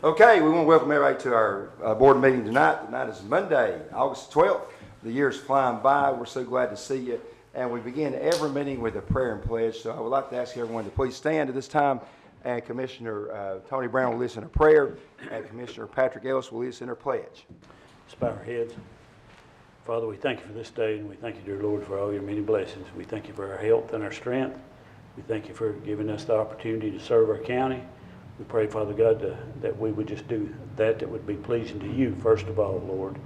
Okay, we want to welcome everybody to our board meeting tonight. Tonight is Monday, August 12th. The year's flying by. We're so glad to see you. And we begin every meeting with a prayer and pledge. So I would like to ask everyone to please stand at this time. And Commissioner Tony Brown will listen to prayer. And Commissioner Patrick Ellis will listen to pledge. Let's bow our heads. Father, we thank you for this day, and we thank you, dear Lord, for all your many blessings. We thank you for our health and our strength. We thank you for giving us the opportunity to serve our county. We pray, Father God, that we would just do that would be pleasing to you, first of all, Lord,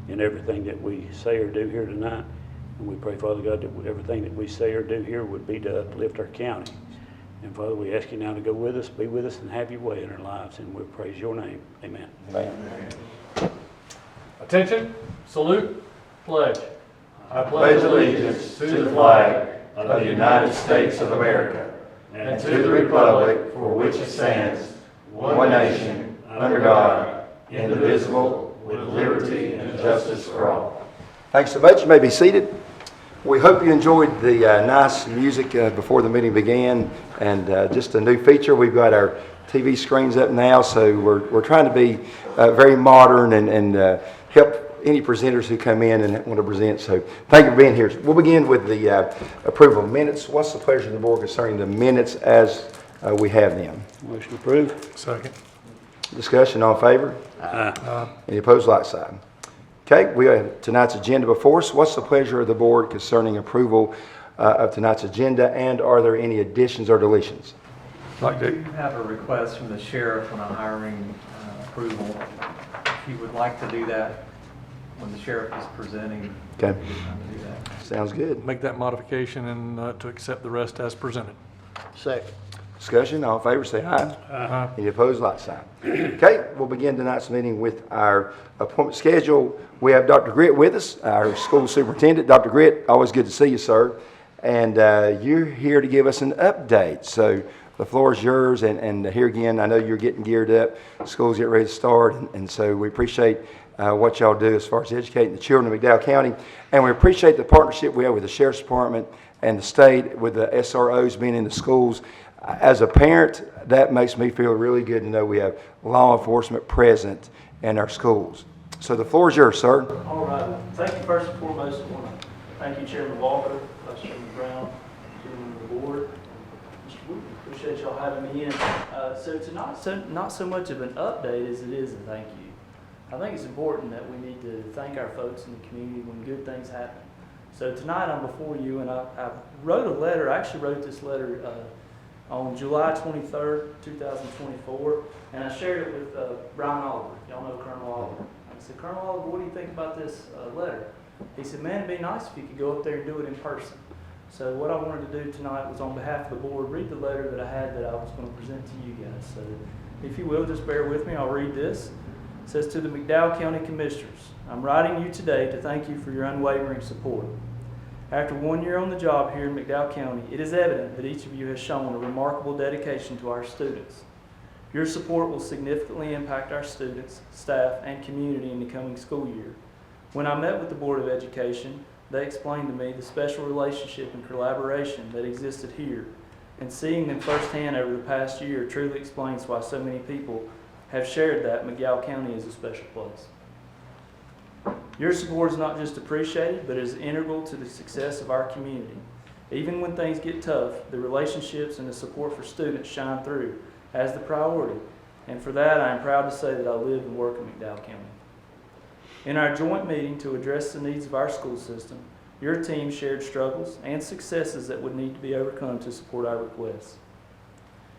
in everything that we say or do here tonight. And we pray, Father God, that everything that we say or do here would be to uplift our county. And Father, we ask you now to go with us, be with us, and have your way in our lives. And we praise your name. Amen. Amen. Attention, salute, pledge. I pledge allegiance to the flag of the United States of America and to the republic for which it stands, one nation, under God, indivisible, with liberty and justice for all. Thanks so much. You may be seated. We hope you enjoyed the nice music before the meeting began, and just a new feature. We've got our TV screens up now, so we're trying to be very modern and help any presenters who come in and want to present. So thank you for being here. We'll begin with the approval of minutes. What's the pleasure of the board concerning the minutes as we have them? Motion approved. Second. Discussion, all in favor? Aye. Any opposed, like sign. Okay, we have tonight's agenda before us. What's the pleasure of the board concerning approval of tonight's agenda, and are there any additions or deletions? I do have a request from the sheriff on a hiring approval. If you would like to do that when the sheriff is presenting, Okay. it's time to do that. Sounds good. Make that modification and to accept the rest as presented. Second. Discussion, all in favor, say aye. Aye. Any opposed, like sign. Okay, we'll begin tonight's meeting with our appointment schedule. We have Dr. Gritt with us, our school superintendent. Dr. Gritt, always good to see you, sir. And you're here to give us an update. So the floor is yours, and here again, I know you're getting geared up. School's getting ready to start, and so we appreciate what y'all do as far as educating the children of McDowell County. And we appreciate the partnership we have with the Sheriff's Department and the state with the SROs being in the schools. As a parent, that makes me feel really good to know we have law enforcement present in our schools. So the floor is yours, sir. All right. Thank you first and foremost. I want to thank you, Chairman Walker, Vice Chairman Brown, Chairman of the board, Mr. Wood. Appreciate y'all having me in. So tonight, not so much of an update as it is a thank you. I think it's important that we need to thank our folks in the community when good things happen. So tonight I'm before you, and I wrote a letter. I actually wrote this letter on July 23rd, 2024, and I shared it with Brian Oliver. Y'all know Colonel Oliver. I said, Colonel Oliver, what do you think about this letter? He said, man, it'd be nice if you could go up there and do it in person. So what I wanted to do tonight was, on behalf of the board, read the letter that I had that I was going to present to you guys. So if you will, just bear with me. I'll read this. It says, to the McDowell County Commissioners, I'm writing you today to thank you for your unwavering support. After 1 year on the job here in McDowell County, it is evident that each of you has shown a remarkable dedication to our students. Your support will significantly impact our students, staff, and community in the coming school year. When I met with the Board of Education, they explained to me the special relationship and collaboration that existed here, and seeing them firsthand over the past year truly explains why so many people have shared that McDowell County is a special place. Your support is not just appreciated, but is integral to the success of our community. Even when things get tough, the relationships and the support for students shine through as the priority. And for that, I am proud to say that I live and work in McDowell County. In our joint meeting to address the needs of our school system, your team shared struggles and successes that would need to be overcome to support our requests.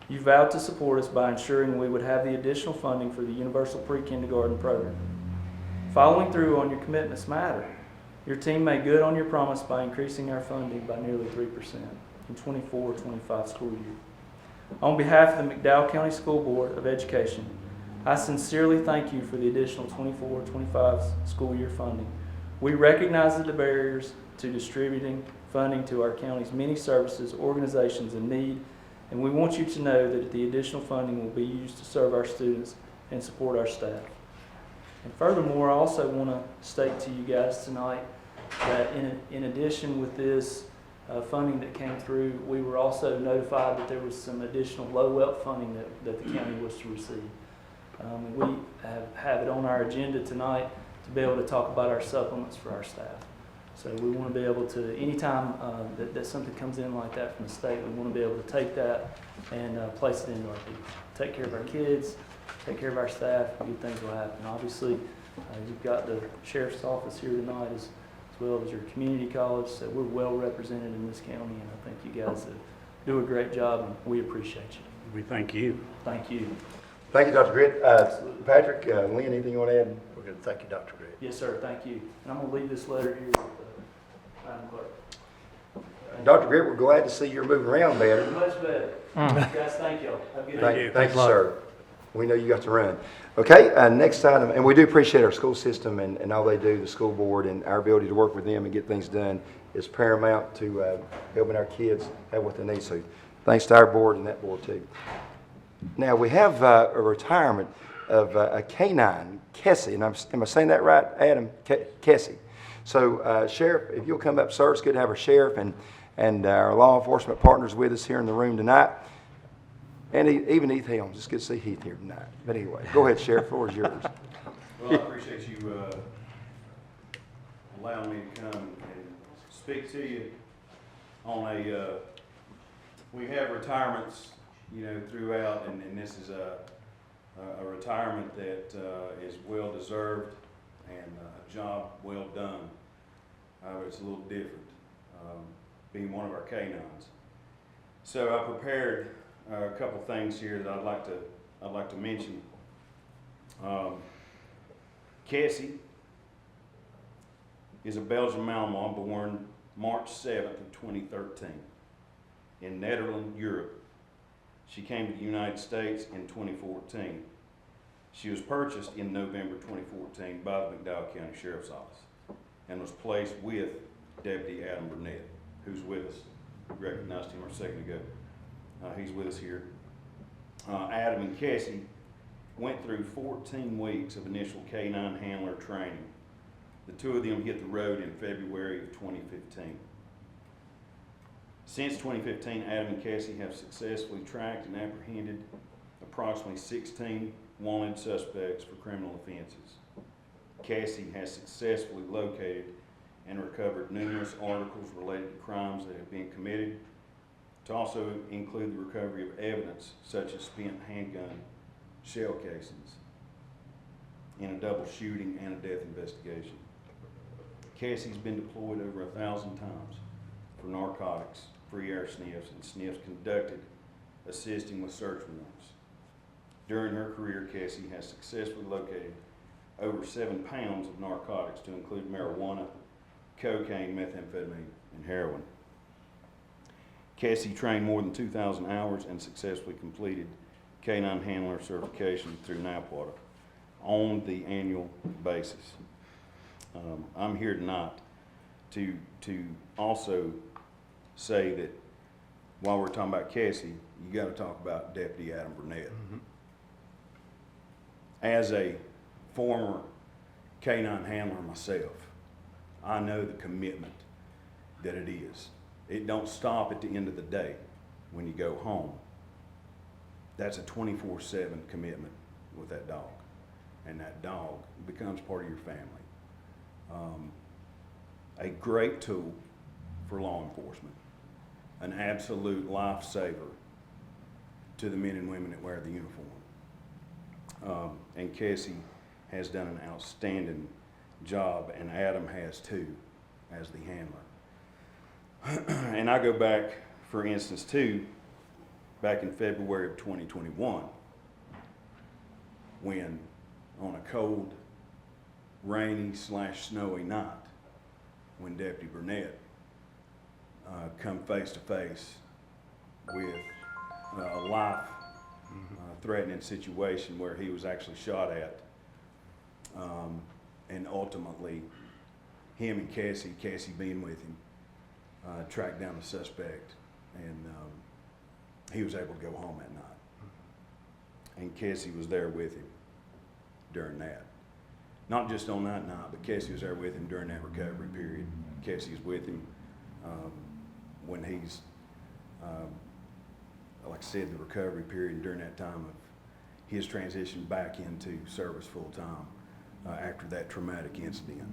You vowed to support us by ensuring we would have the additional funding for the universal pre-kindergarten program. Following through on your commitments matter. Your team made good on your promise by increasing our funding by nearly 3% in 24-25 school year. On behalf of the McDowell County School Board of Education, I sincerely thank you for the additional 24-25 school year funding. We recognize that the barriers to distributing funding to our county's many services, organizations in need, and we want you to know that the additional funding will be used to serve our students and support our staff. And furthermore, I also want to state to you guys tonight that in addition with this funding that came through, we were also notified that there was some additional low wealth funding that the county was to receive. And we have it on our agenda tonight to be able to talk about our supplements for our staff. So we want to be able to, anytime that something comes in like that from the state, we want to be able to take that and place it into our people. Take care of our kids, take care of our staff, and good things will happen. Obviously, you've got the sheriff's office here tonight as well as your community college, so we're well represented in this county, and I think you guys do a great job, and we appreciate you. We thank you. Thank you. Thank you, Dr. Grit. Patrick, Lynn, anything you want to add? We're good. Thank you, Dr. Gray. Yes, sir, thank you. And I'm going to leave this letter here with Madam Clerk. Dr. Grit, we're glad to see you're moving around better. Much better. Guys, thank y'all. Have a good day. Thank you, sir. We know you got to run. Okay, next item, and we do appreciate our school system and all they do, the school board, and our ability to work with them and get things done is paramount to helping our kids have what they need. So thanks to our board and that board too. Now, we have a retirement of a K-9 Kessy, and am I saying that right, Adam? Kessy. So, Sheriff, if you'll come up, sir, it's good to have our sheriff and our law enforcement partners with us here in the room tonight. And even Heath Helms. It's good to see Heath here tonight. But anyway, go ahead, Sheriff. The floor is yours. Well, I appreciate you allowing me to come and speak to you on we have retirements, throughout, and this is a retirement that is well deserved and a job well done. It's a little different, being one of our K-9s. So I prepared a couple things here that I'd like to mention. Kessy is a Belgian Malinois born March 7th of 2013 in Netherlands, Europe. She came to the United States in 2014. She was purchased in November 2014 by the McDowell County Sheriff's Office and was placed with Deputy Adam Burnette, who's with us. We recognized him a second ago. He's with us here. Adam and Kessy went through 14 weeks of initial K-9 handler training. The two of them hit the road in February of 2015. Since 2015, Adam and Kessy have successfully tracked and apprehended approximately 16 wanted suspects for criminal offenses. Kessy has successfully located and recovered numerous articles related to crimes that have been committed, to also include the recovery of evidence such as spent handgun shell casings in a double shooting and a death investigation. Kessy's been deployed over 1,000 times for narcotics, free air sniffs, and sniffs conducted assisting with search warrants. During her career, Kessy has successfully located over 7 pounds of narcotics, to include marijuana, cocaine, methamphetamine, and heroin. Kessy trained more than 2,000 hours and successfully completed K-9 handler certification through NAPWATA on the annual basis. I'm here tonight to also say that while we're talking about Kessy, you got to talk about Deputy Adam Burnette. Mm-hmm. As a former K-9 handler myself, I know the commitment that it is. It don't stop at the end of the day when you go home. That's a 24/7 commitment with that dog, and that dog becomes part of your family. A great tool for law enforcement, an absolute lifesaver to the men and women that wear the uniform. And Kessy has done an outstanding job, and Adam has too, as the handler. And I go back, for instance, back in February of 2021, when on a cold, rainy / snowy night, when Deputy Burnette come face to face with a life-threatening situation where he was actually shot at, and ultimately him and Kessy being with him, tracked down the suspect, and he was able to go home that night. And Kessy was there with him during that. Not just on that night, but Kessy was there with him during that recovery period. Kessy is with him when he's, like I said, the recovery period, during that time of his transition back into service full-time after that traumatic incident.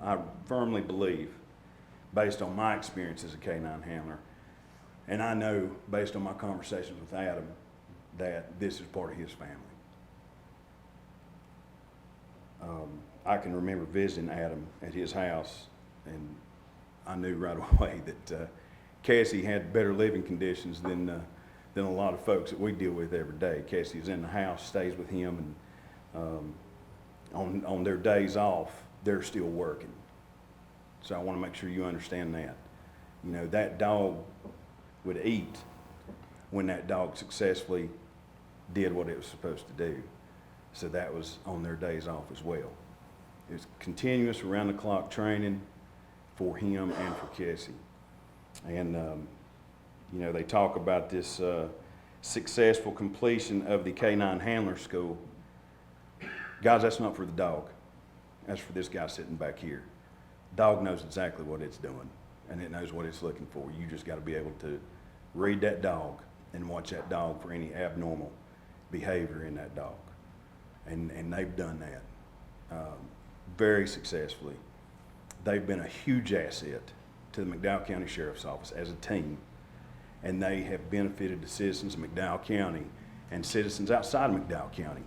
I firmly believe, based on my experience as a K-9 handler, and I know based on my conversations with Adam, that this is part of his family. I can remember visiting Adam at his house, and I knew right away that Kessy had better living conditions than a lot of folks that we deal with every day. Kessy's in the house, stays with him, and on their days off, they're still working. So I want to make sure you understand that. You know, that dog would eat when that dog successfully did what it was supposed to do. So that was on their days off as well. It's continuous around-the-clock training for him and for Kessy. And, you know, they talk about this successful completion of the K-9 handler school. Guys, that's not for the dog. That's for this guy sitting back here. Dog knows exactly what it's doing, and it knows what it's looking for. You just got to be able to read that dog and watch that dog for any abnormal behavior in that dog. And they've done that very successfully. They've been a huge asset to the McDowell County Sheriff's Office as a team, and they have benefited the citizens of McDowell County and citizens outside of McDowell County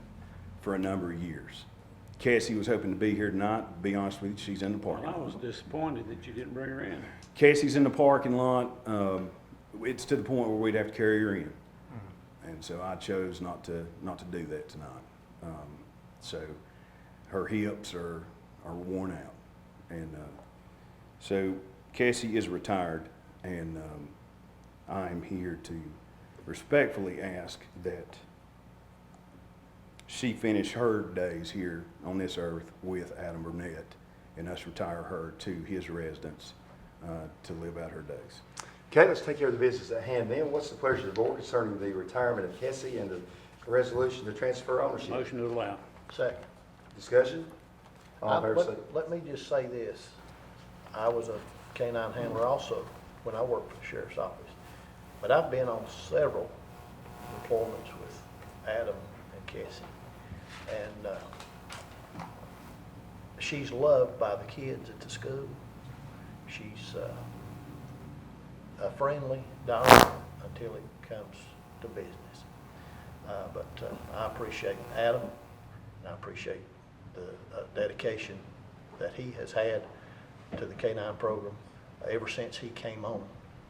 for a number of years. Kessy was hoping to be here tonight. To be honest with you, she's in the parking lot. I was disappointed that you didn't bring her in. Kessy's in the parking lot. It's to the point where we'd have to carry her in, and so I chose not to do that tonight. So her hips are worn out, and so Kessy is retired, and I am here to respectfully ask that she finish her days here on this earth with Adam Burnette, and us retire her to his residence to live out her days. Okay, let's take care of the business at hand then. What's the pleasure of the board concerning the retirement of Kessy and the resolution to transfer ownership? Motion to allow. Second. Discussion? All in favor, say. Let me just say this. I was a K-9 handler also when I worked for the sheriff's office. But I've been on several deployments with Adam and Kessy. And she's loved by the kids at the school. She's a friendly dog until it comes to business. But I appreciate Adam, and I appreciate the dedication that he has had to the K-9 program ever since he came on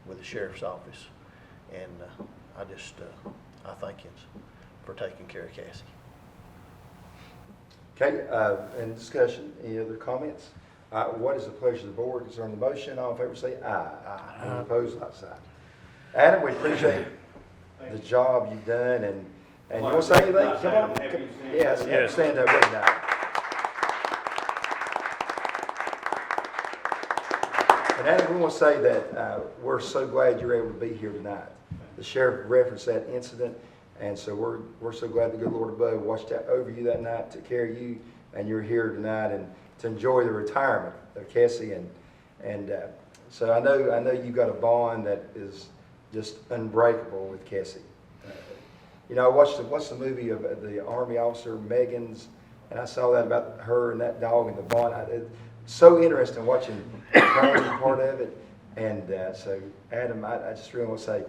with the sheriff's office. And I thank him for taking care of Kessy. Okay, in discussion, any other comments? What is the pleasure of the board concerning the motion? All in favor, say aye. Aye. Any opposed, like sign. Adam, we appreciate the job you've done, and you want to say anything? Come on. Yes, stand up right now. And Adam, we want to say that we're so glad you're able to be here tonight. The sheriff referenced that incident, and so we're so glad the good Lord above watched over you that night, took care of you, and you're here tonight and to enjoy the retirement of Kessy. And so I know you've got a bond that is just unbreakable with Kessy. You know, I watched the movie of the Army officer Megan's, and I saw that about her and that dog and the bond. It's so interesting watching the training part of it. And so, Adam, I just really want to say,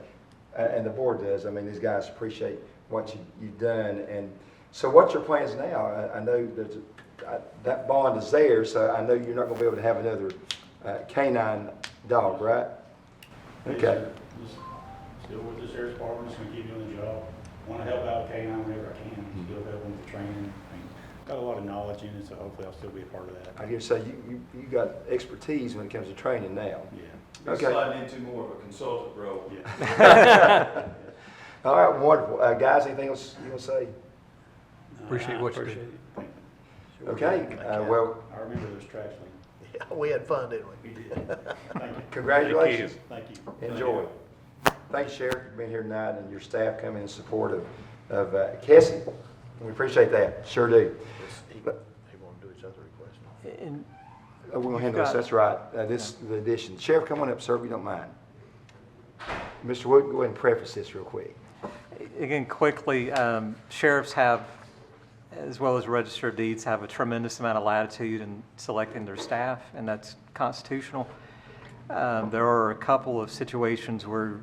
and the board does, I mean, these guys appreciate what you've done. And so what's your plans now? I know that bond is there, so I know you're not going to be able to have another K-9 dog, right? Okay. Still with the sheriff's department, just gonna keep doing the job. Want to help out K-9 whenever I can, still help them with training. Got a lot of knowledge in it, so hopefully I'll still be a part of that. I hear say you got expertise when it comes to training now. Yeah. Okay. Sliding into more of a consultant role. Yeah. All right, wonderful. Guys, anything else you want to say? Appreciate what you do. Appreciate it. Thank you. Okay, well, I remember those tracks, Lee. Yeah, we had fun, didn't we? We did. Thank you. congratulations. Thank you. Enjoy. Thanks, Sheriff, for being here tonight, and your staff coming in support of Kessy. We appreciate that, sure do. He wanted to do his other request. And We're going to handle this, that's right. This is the addition. Sheriff, come on up, sir, if you don't mind. Mr. Wood, go ahead and preface this real quick. Again, quickly, sheriffs have, as well as register of deeds, have a tremendous amount of latitude in selecting their staff, and that's constitutional. There are a couple of situations where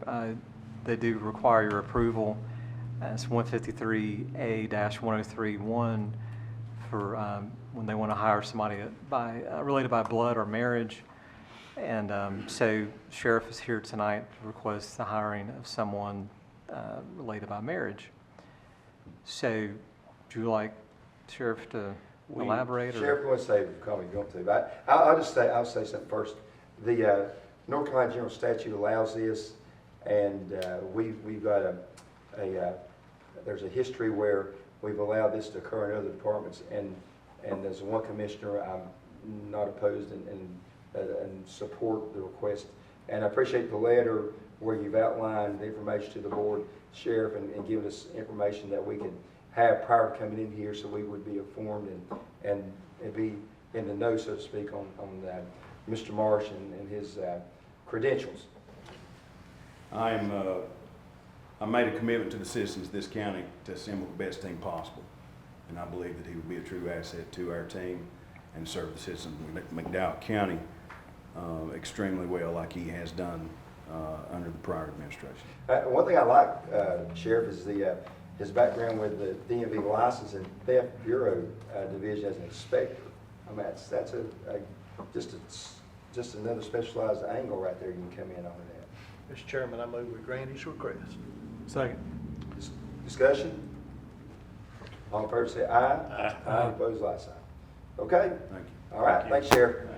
they do require your approval. It's 153A-1031 for when they want to hire somebody related by blood or marriage. And so sheriff is here tonight to request the hiring of someone related by marriage. So would you like Sheriff to elaborate? Sheriff, you want to say, call me, you want to, but I'll say something first. The North Carolina General Statute allows this, and we've got there's a history where we've allowed this to occur in other departments, and as one commissioner, I'm not opposed and support the request. And I appreciate the letter where you've outlined the information to the board, Sheriff, and given us information that we can have prior to coming in here, so we would be informed and be in the know, so to speak, on Mr. Marsh and his credentials. I made a commitment to the citizens of this county to assemble the best team possible, and I believe that he would be a true asset to our team and serve the citizens of McDowell County extremely well, like he has done under the prior administration. One thing I like, Sheriff, is his background with the DMV License and Theft Bureau Division as an inspector. I mean, that's just another specialized angle right there you can come in on that. Mr. Chairman, I move we grant his request. Second. Discussion? All in favor say aye. Aye. Opposed, like sign. Okay? Thank you. All right, thanks, Sheriff.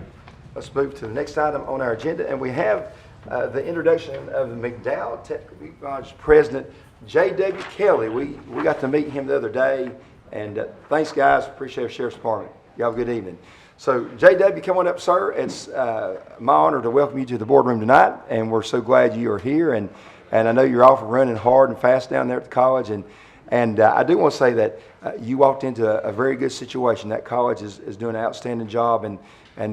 Let's move to the next item on our agenda, and we have the introduction of the McDowell Technical College President, J.W. Kelley. We got to meet him the other day, and thanks, guys. Appreciate our Sheriff's Department. Y'all have a good evening. So, J.W., come on up, sir. It's my honor to welcome you to the boardroom tonight, and we're so glad you are here. And I know you're off running hard and fast down there at the college, and I do want to say that you walked into a very good situation. That college is doing an outstanding job, and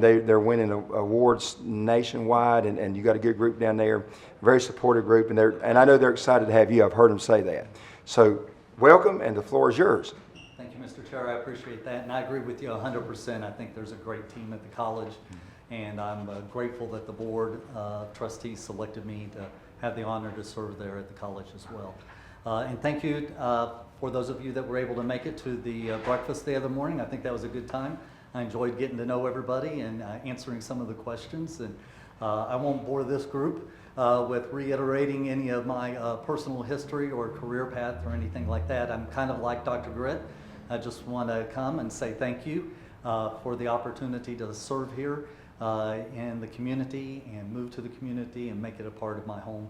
they're winning awards nationwide, and you got a good group down there, very supportive group, and I know they're excited to have you. I've heard them say that. So welcome, and the floor is yours. Thank you, Mr. Chair. I appreciate that, and I agree with you 100%. I think there's a great team at the college, and I'm grateful that the board trustees selected me to have the honor to serve there at the college as well. And thank you for those of you that were able to make it to the breakfast the other morning. I think that was a good time. I enjoyed getting to know everybody and answering some of the questions. And I won't bore this group with reiterating any of my personal history or career path or anything like that. I'm kind of like Dr. Grit. I just want to come and say thank you for the opportunity to serve here in the community and move to the community and make it a part of my home.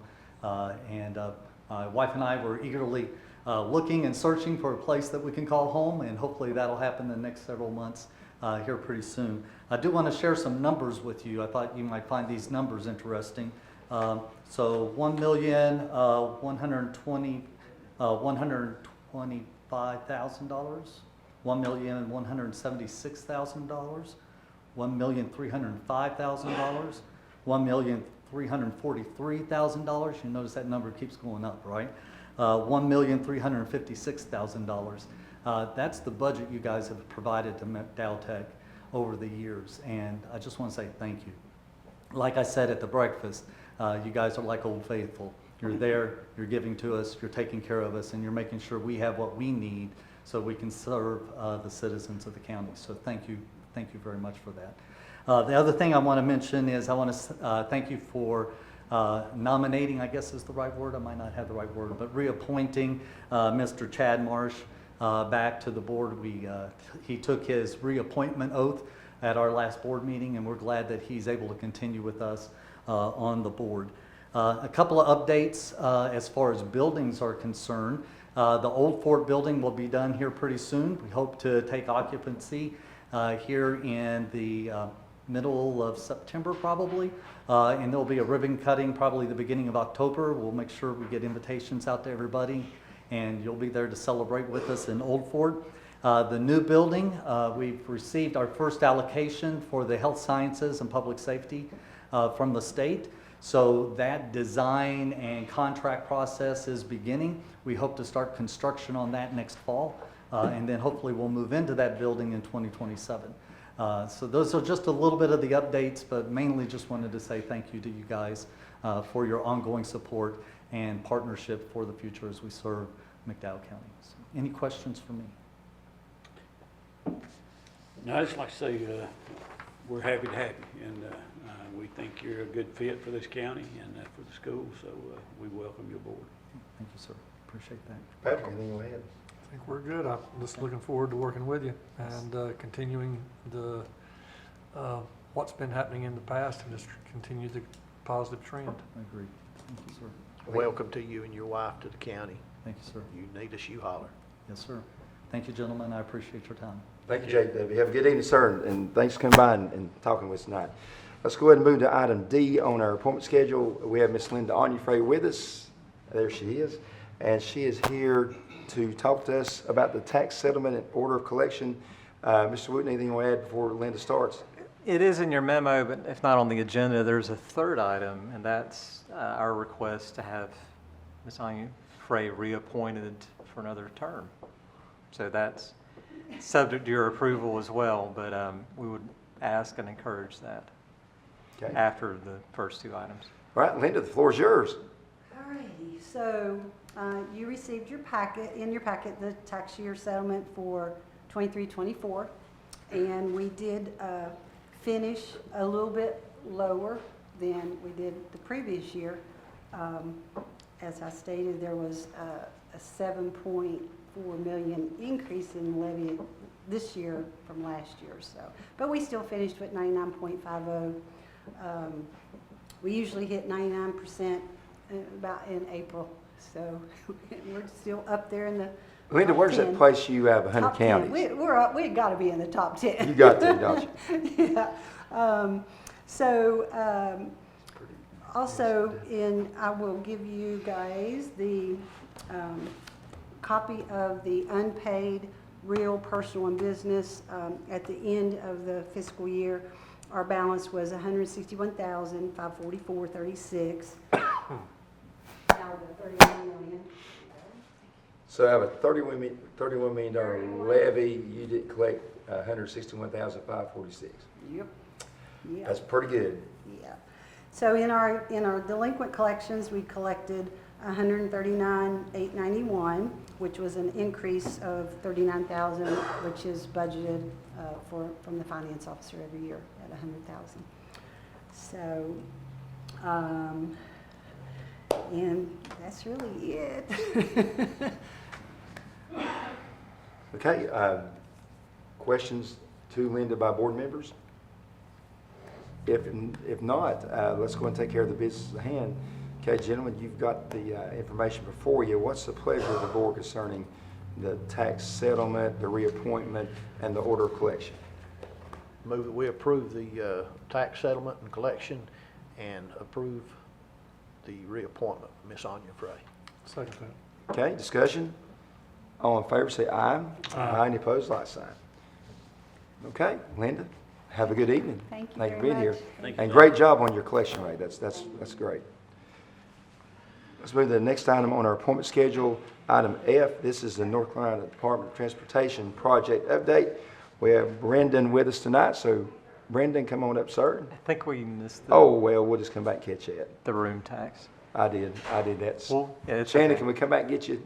My wife and I were eagerly looking and searching for a place that we can call home, and hopefully that'll happen in the next several months here pretty soon. I do want to share some numbers with you. I thought you might find these numbers interesting. So $1,125,000, $1,176,000, $1,305,000, $1,343,000. You notice that number keeps going up, right? $1,356,000. That's the budget you guys have provided to McDowell Tech over the years, and I just want to say thank you. Like I said at the breakfast, you guys are like Old Faithful. You're there, you're giving to us, you're taking care of us, and you're making sure we have what we need so we can serve the citizens of the county. So thank you very much for that. The other thing I want to mention is I want to thank you for nominating, I guess is the right word, I might not have the right word, but reappointing Mr. Chad Marsh back to the board. He took his reappointment oath at our last board meeting, and we're glad that he's able to continue with us on the board. A couple of updates as far as buildings are concerned. The old Fort building will be done here pretty soon. We hope to take occupancy here in the middle of September probably, and there'll be a ribbon cutting probably the beginning of October. We'll make sure we get invitations out to everybody, and you'll be there to celebrate with us in Old Fort. The new building, we've received our first allocation for the health sciences and public safety from the state. So that design and contract process is beginning. We hope to start construction on that next fall, and then hopefully we'll move into that building in 2027. So those are just a little bit of the updates, but mainly just wanted to say thank you to you guys for your ongoing support and partnership for the future as we serve McDowell County. So, any questions for me? No, I just like to say, we're happy to have you, and we think you're a good fit for this county and for the school, so we welcome you aboard. Thank you, sir. Appreciate that. Patrick, anything you want to add? I think we're good. I'm just looking forward to working with you and continuing the what's been happening in the past and just continue the positive trend. I agree. Thank you, sir. Welcome to you and your wife to the county. Thank you, sir. You need us, you holler. Yes, sir. Thank you, gentlemen. I appreciate your time. Thank you, Jake. Have a good evening, sir, and thanks for coming by and talking with us tonight. Let's go ahead and move to item D on our appointment schedule. We have Miss Linda Onufrey with us. There she is. And she is here to talk to us about the tax settlement and order of collection. Mr. Wooten, anything you want to add before Linda starts? It is in your memo, but if not on the agenda, there's a third item, and that's our request to have Ms. Onufrey reappointed for another term. So that's subject to your approval as well, but we would ask and encourage that Okay. after the first two items. All right, Linda, the floor is yours. Alrighty, so you received your packet, the tax year settlement for 23-24, and we did finish a little bit lower than we did the previous year. As I stated, there was a 7.4 million increase in levy this year from last year, so. But we still finished with 99.50. We usually hit 99% about in April, so we're still up there in the Linda, top where's 10. that place you have 100 Top 10. counties? We got to be in the top 10. You got to, don't you? Yeah. Also, I will give you guys the copy of the unpaid real, personal, and business. At the end of the fiscal year, our balance was $161,544.36. Out of the 31 million. So out of a $31 million levy, you did collect $161,546. Yep. Yep. That's pretty good. Yeah. So in our delinquent collections, we collected $139,891, which was an increase of $39,000, which is budgeted from the finance officer every year at $100,000. So, and that's really it. Okay, questions to Linda by board members? If not, let's go and take care of the business at hand. Okay, gentlemen, you've got the information before you. What's the pleasure of the board concerning the tax settlement, the reappointment, and the order of collection? Move that we approve the tax settlement and collection and approve the reappointment of Ms. Onufrey. Second that. Okay, discussion? All in favor say aye. Aye. Any opposed, like sign. Okay, Linda, have a good evening. Thank you Thank you for very being here. much. Thank you. And great job on your collection rate. That's great. Let's move to the next item on our appointment schedule. Item F, this is the North Carolina Department of Transportation project update. We have Brendan with us tonight, so Brendan, come on up, sir. I think we missed the, Oh, well, we'll just come back and catch that. the room tax. I did that. Well, yeah, it's Shannon, okay. can we come back and get you?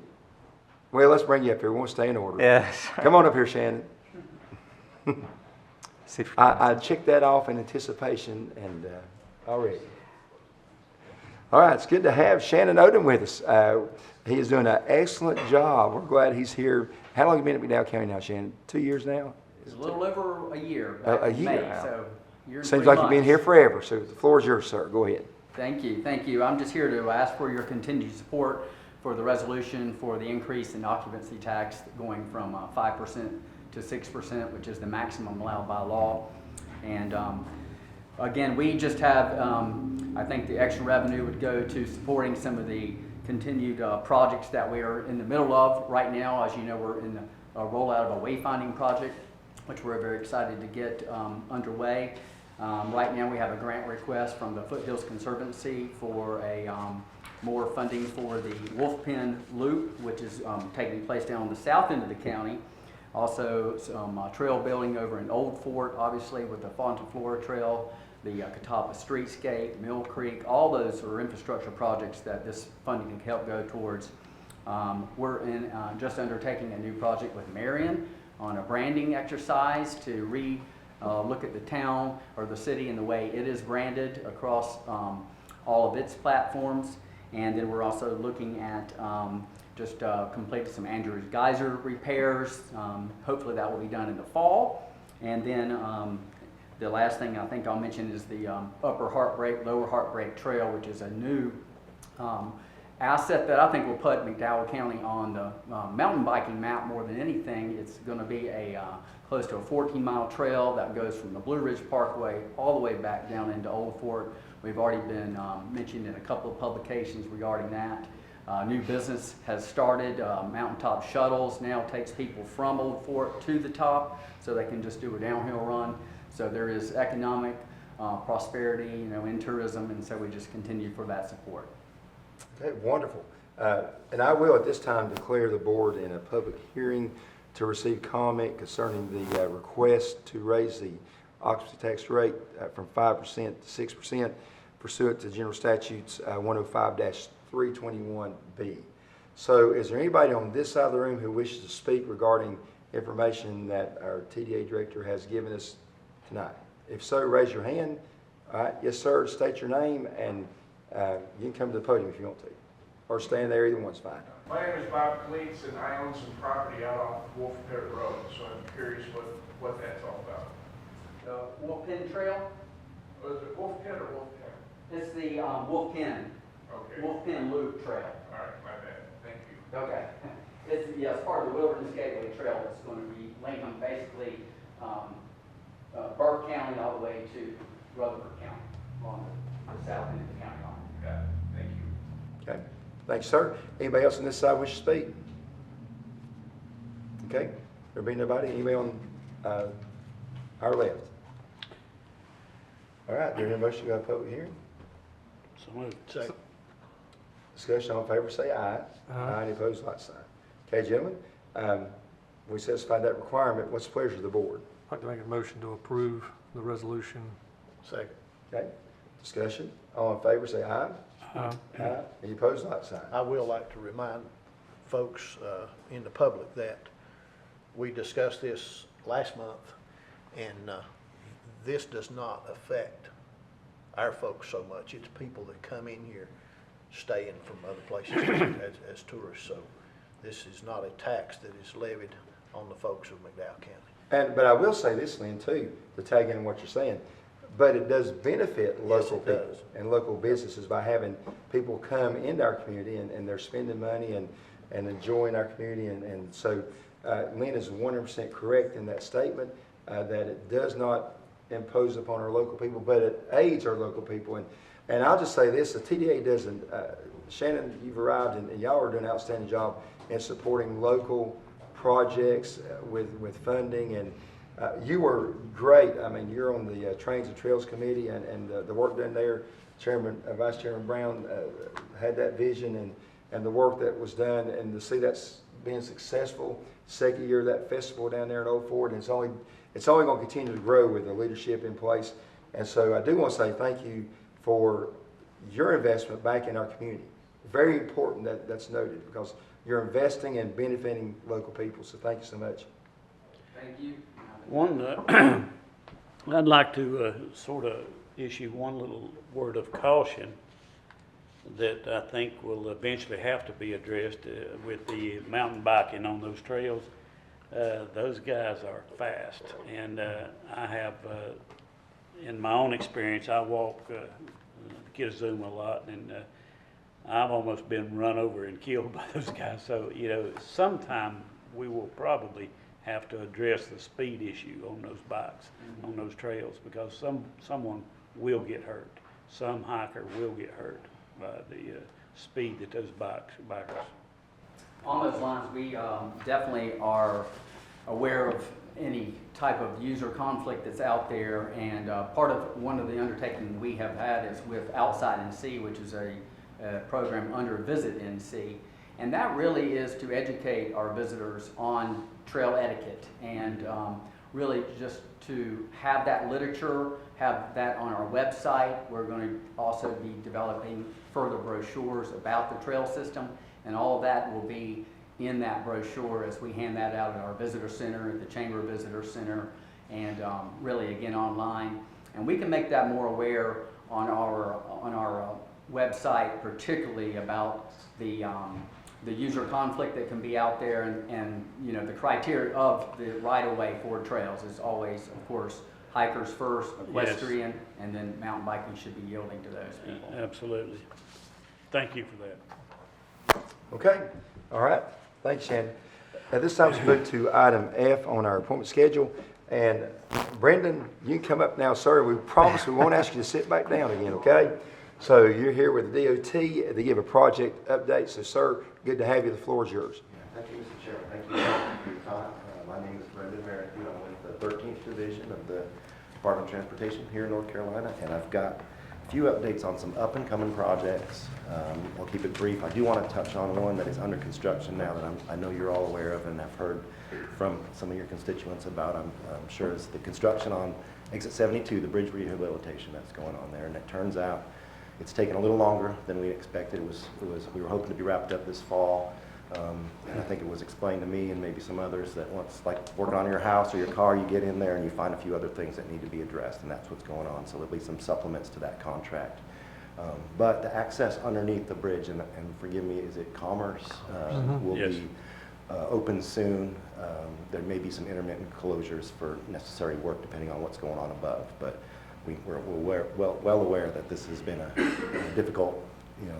Well, let's bring you up here. We want to stay in order. Yes. Come on up here, Shannon. See if- I checked that off in anticipation and already. All right, it's good to have Shannon Odom with us. He is doing an excellent job. We're glad he's here. How long have you been at McDowell County now, Shannon? 2 years now? It's a little over a year. A Back in year May, now. so you're in Seems 3 like you've been months. here forever, so the floor is yours, sir. Go ahead. Thank you, thank you. I'm just here to ask for your continued support for the resolution for the increase in occupancy tax going from 5% to 6%, which is the maximum allowed by law. And again, we just have, I think the extra revenue would go to supporting some of the continued projects that we are in the middle of right now. As you know, we're in the rollout of a wayfinding project, which we're very excited to get underway. Right now, we have a grant request from the Foothills Conservancy for a more funding for the Wolf Pen Loop, which is taking place down on the south end of the county. Also, some trail building over in Old Fort, obviously with the Fontaflora Trail, the Catawba Streetscape, Mill Creek. All those are infrastructure projects that this funding can help go towards. We're just undertaking a new project with Marion on a branding exercise to look at the town or the city and the way it is branded across all of its platforms. And then we're also looking at just completed some Andrews Geyser repairs. Hopefully that will be done in the fall. And then the last thing I think I'll mention is the Upper Heartbreak, Lower Heartbreak Trail, which is a new asset that I think will put McDowell County on the mountain biking map more than anything. It's going to be a close to a 14-mile trail that goes from the Blue Ridge Parkway all the way back down into Old Fort. We've already been mentioned in a couple of publications regarding that. New business has started. Mountaintop Shuttles now takes people from Old Fort to the top so they can just do a downhill run. So there is economic prosperity, in tourism, and so we just continue for that support. Okay, wonderful. And I will at this time declare the board in a public hearing to receive comment concerning the request to raise the occupancy tax rate from 5% to 6% pursuant to General Statutes 105-321B. So is there anybody on this side of the room who wishes to speak regarding information that our TDA director has given us tonight? If so, raise your hand. All right, yes, sir, state your name, and you can come to the podium if you want to, or stand there, either one's fine. My name is Bob Cleats, and I own some property out off Wolf Pit Road, so I'm curious what that's all about. The Wolf Pen Trail? Was it Wolf Pit or Wolf Pen? It's the Wolf Pen. Okay. Wolf Pen Loop Trail. All right, my bad. Thank you. Okay. It's part of the Wilderness Gateway Trail that's going to be linking basically Burke County all the way to Rutherford County along the south end of the county line. Got it. Thank you. Okay, thanks, sir. Anybody else on this side wish to speak? Okay, there be nobody? Anybody on our left? All right, there any motion to go to public hearing? So moved. Second. Discussion, all in favor, say aye. Aye. Any opposed, like sign. Okay, gentlemen, we satisfied that requirement. What's the pleasure of the board? I'd like to make a motion to approve the resolution. Second. Okay, discussion, all in favor, say aye. Aye. Any opposed, like sign. I will like to remind folks in the public that we discussed this last month, and this does not affect our folks so much. It's people that come in here staying from other places as tourists. So this is not a tax that is levied on the folks of McDowell County. But I will say this, Lynn, too, to tag in what you're saying, but it does benefit local people does. and local businesses by having people come into our community and they're spending money and enjoying our community. And so Lynn is 100% correct in that statement, that it does not impose upon our local people, but it aids our local people. And I'll just say this, the TDA doesn't, Shannon, you've arrived and y'all are doing an outstanding job in supporting local projects with funding, and you were great. I mean, you're on the Trains and Trails Committee, and the work done there. Vice Chairman Brown had that vision and the work that was done, and to see that's being successful. Second year of that festival down there in Old Fort, and it's only going to continue to grow with the leadership in place. And so I do want to say thank you for your investment back in our community. Very important that that's noted, because you're investing and benefiting local people. So thank you so much. Thank you. One, I'd like to sort of issue one little word of caution that I think will eventually have to be addressed with the mountain biking on those trails. Those guys are fast, and I have, in my own experience, I walk Zoom a lot, and I've almost been run over and killed by those guys. So, sometime we will probably have to address the speed issue on those bikes, on those trails, because someone will get hurt. Some hiker will get hurt by the speed that those bikers. On those lines, we definitely are aware of any type of user conflict that's out there. And one of the undertakings we have had is with Outside NC, which is a program under Visit NC. And that really is to educate our visitors on trail etiquette and really just to have that literature, have that on our website. We're going to also be developing further brochures about the trail system, and all of that will be in that brochure as we hand that out at our visitor center, at the Chamber Visitor Center, and really again online. And we can make that more aware on our website, particularly about the user conflict that can be out there, and you know, the criteria of the right-of-way for trails is always, of course, hikers first, equestrian, and then mountain biking should be yielding to those people. Absolutely. Thank you for that. Okay, all right. Thanks, Shannon. At this time, let's move to item F on our appointment schedule. And Brendan, you can come up now, sir. We promise we won't ask you to sit back down again, okay? So you're here with the DOT to give a project update. So, sir, good to have you. The floor is yours. Thank you, Mr. Chairman. Thank you for your time. My name is Brendan Merithew. I'm with the 13th Division of the Department of Transportation here in North Carolina, and I've got a few updates on some up-and-coming projects. I'll keep it brief. I do want to touch on one that is under construction now that I know you're all aware of, and I've heard from some of your constituents about. I'm sure is the construction on Exit 72, the bridge rehabilitation that's going on there, and it turns out it's taken a little longer than we expected. We were hoping to be wrapped up this fall. And I think it was explained to me and maybe some others that once, like working on your house or your car, you get in there and you find a few other things that need to be addressed, and that's what's going on. So there'll be some supplements to that contract. But the access underneath the bridge, and forgive me, is it Commerce, will be open soon. There may be some intermittent closures for necessary work depending on what's going on above, but we're well aware that this has been a difficult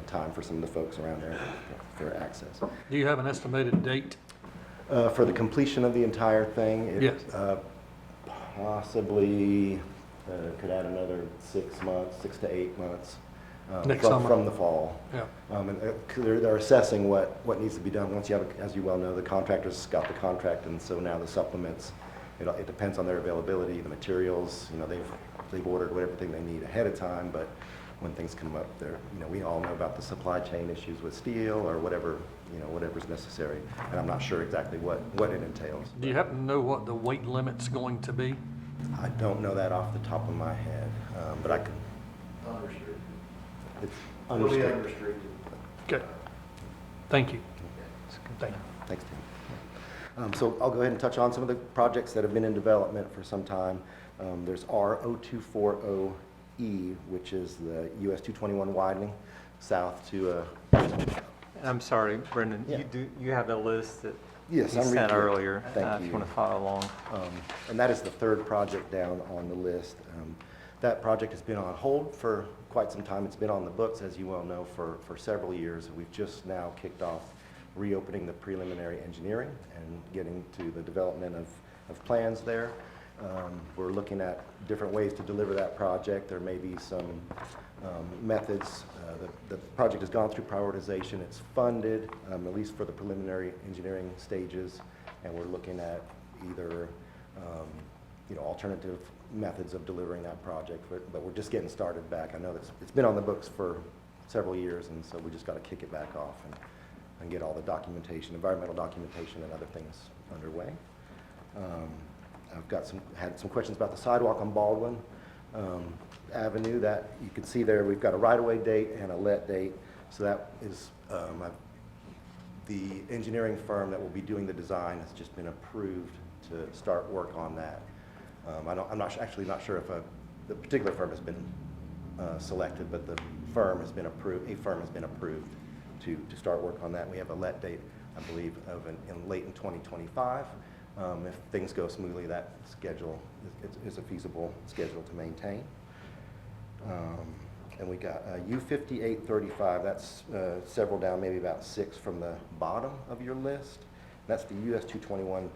time for some of the folks around there for access. Do you have an estimated date? For the completion of the entire thing? Yes. Possibly could add another 6 months, 6 to 8 months Next summer. from the fall. Yeah. And they're assessing what needs to be done. Once you have, as you well know, the contractors got the contract, and so now the supplements, it depends on their availability, the materials, they've ordered everything they need ahead of time, but when things come up there, we all know about the supply chain issues with steel or whatever, whatever's necessary. And I'm not sure exactly what it entails. Do you happen to know what the weight limit's going to be? I don't know that off the top of my head, but I can. Unrestricted. It's It'll be unrestricted. unrestricted. Okay. Thank you. Thank you. Thanks, Tim. So I'll go ahead and touch on some of the projects that have been in development for some time. There's R0240E, which is the US 221 widening south to. I'm sorry, Brendan, Yeah. you have the list that Yes, you I'm sent reading it. earlier. Thank If you. you want to follow along. And that is the third project down on the list. That project has been on hold for quite some time. It's been on the books, as you well know, for several years. We've just now kicked off reopening the preliminary engineering and getting to the development of plans there. We're looking at different ways to deliver that project. There may be some methods. The project has gone through prioritization. It's funded, at least for the preliminary engineering stages, and we're looking at either alternative methods of delivering that project, but we're just getting started back. I know that it's been on the books for several years, and so we just got to kick it back off and get all the documentation, environmental documentation and other things underway. I've had some questions about the sidewalk on Baldwin Avenue. That you can see there, we've got a right-of-way date and a let date. So that is the engineering firm that will be doing the design has just been approved to start work on that. I'm actually not sure if the particular firm has been selected, but the firm has been approved. A firm has been approved to start work on that. We have a let date, I believe, of in late in 2025. If things go smoothly, that schedule is a feasible schedule to maintain. And we got U5835, that's several down, maybe about 6 from the bottom of your list. That's the US 221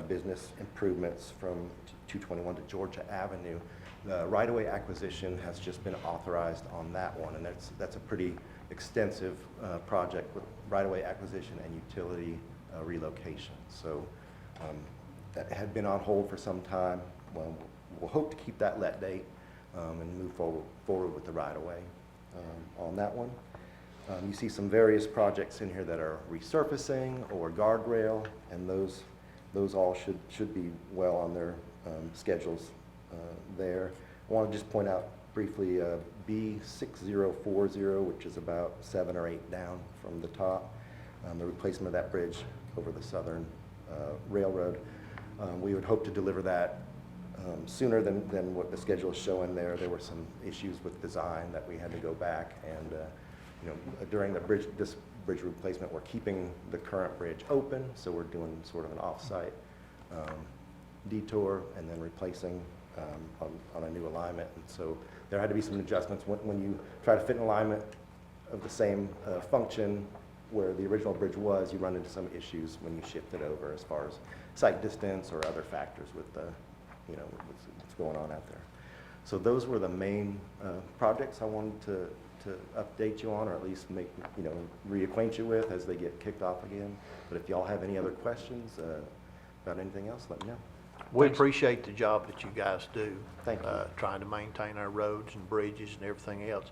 business improvements from 221 to Georgia Avenue. The right-of-way acquisition has just been authorized on that one, and that's a pretty extensive project with right-of-way acquisition and utility relocation. So that had been on hold for some time. Well, we'll hope to keep that let date and move forward with the right-of-way on that one. You see some various projects in here that are resurfacing or guardrail, and those all should be well on their schedules there. I want to just point out briefly B6040, which is about 7 or 8 down from the top, the replacement of that bridge over the Southern Railroad. We would hope to deliver that sooner than what the schedule is showing there. There were some issues with design that we had to go back, and during this bridge replacement, we're keeping the current bridge open, so we're doing sort of an off-site detour and then replacing on a new alignment. And so there had to be some adjustments. When you try to fit an alignment of the same function where the original bridge was, you run into some issues when you shift it over as far as site distance or other factors with the, what's going on out there. So those were the main projects I wanted to update you on, or at least make, reacquaint you with as they get kicked off again. But if y'all have any other questions about anything else, let me know. We appreciate the job that you guys do. Thank you. Trying to maintain our roads and bridges and everything else.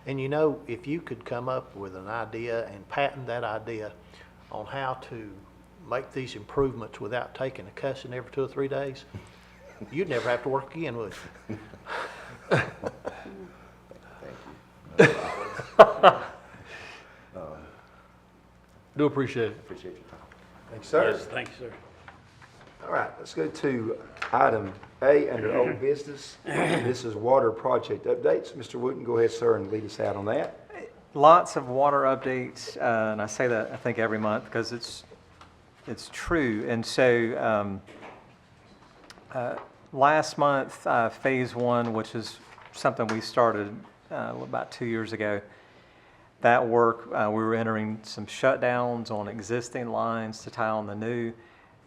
And if you could come up with an idea and patent that idea on how to make these improvements without taking a cussing every 2 or 3 days, you'd never have to work again, would you? Thank you. Do appreciate it. Appreciate your time. Thanks, sir. Yes, thank you, sir. All right, let's go to item A under old business. This is water project updates. Mr. Wooten, go ahead, sir, and lead us out on that. Lots of water updates, and I say that I think every month because it's true. And so last month, phase 1, which is something we started about 2 years ago, that work, we were entering some shutdowns on existing lines to tie on the new,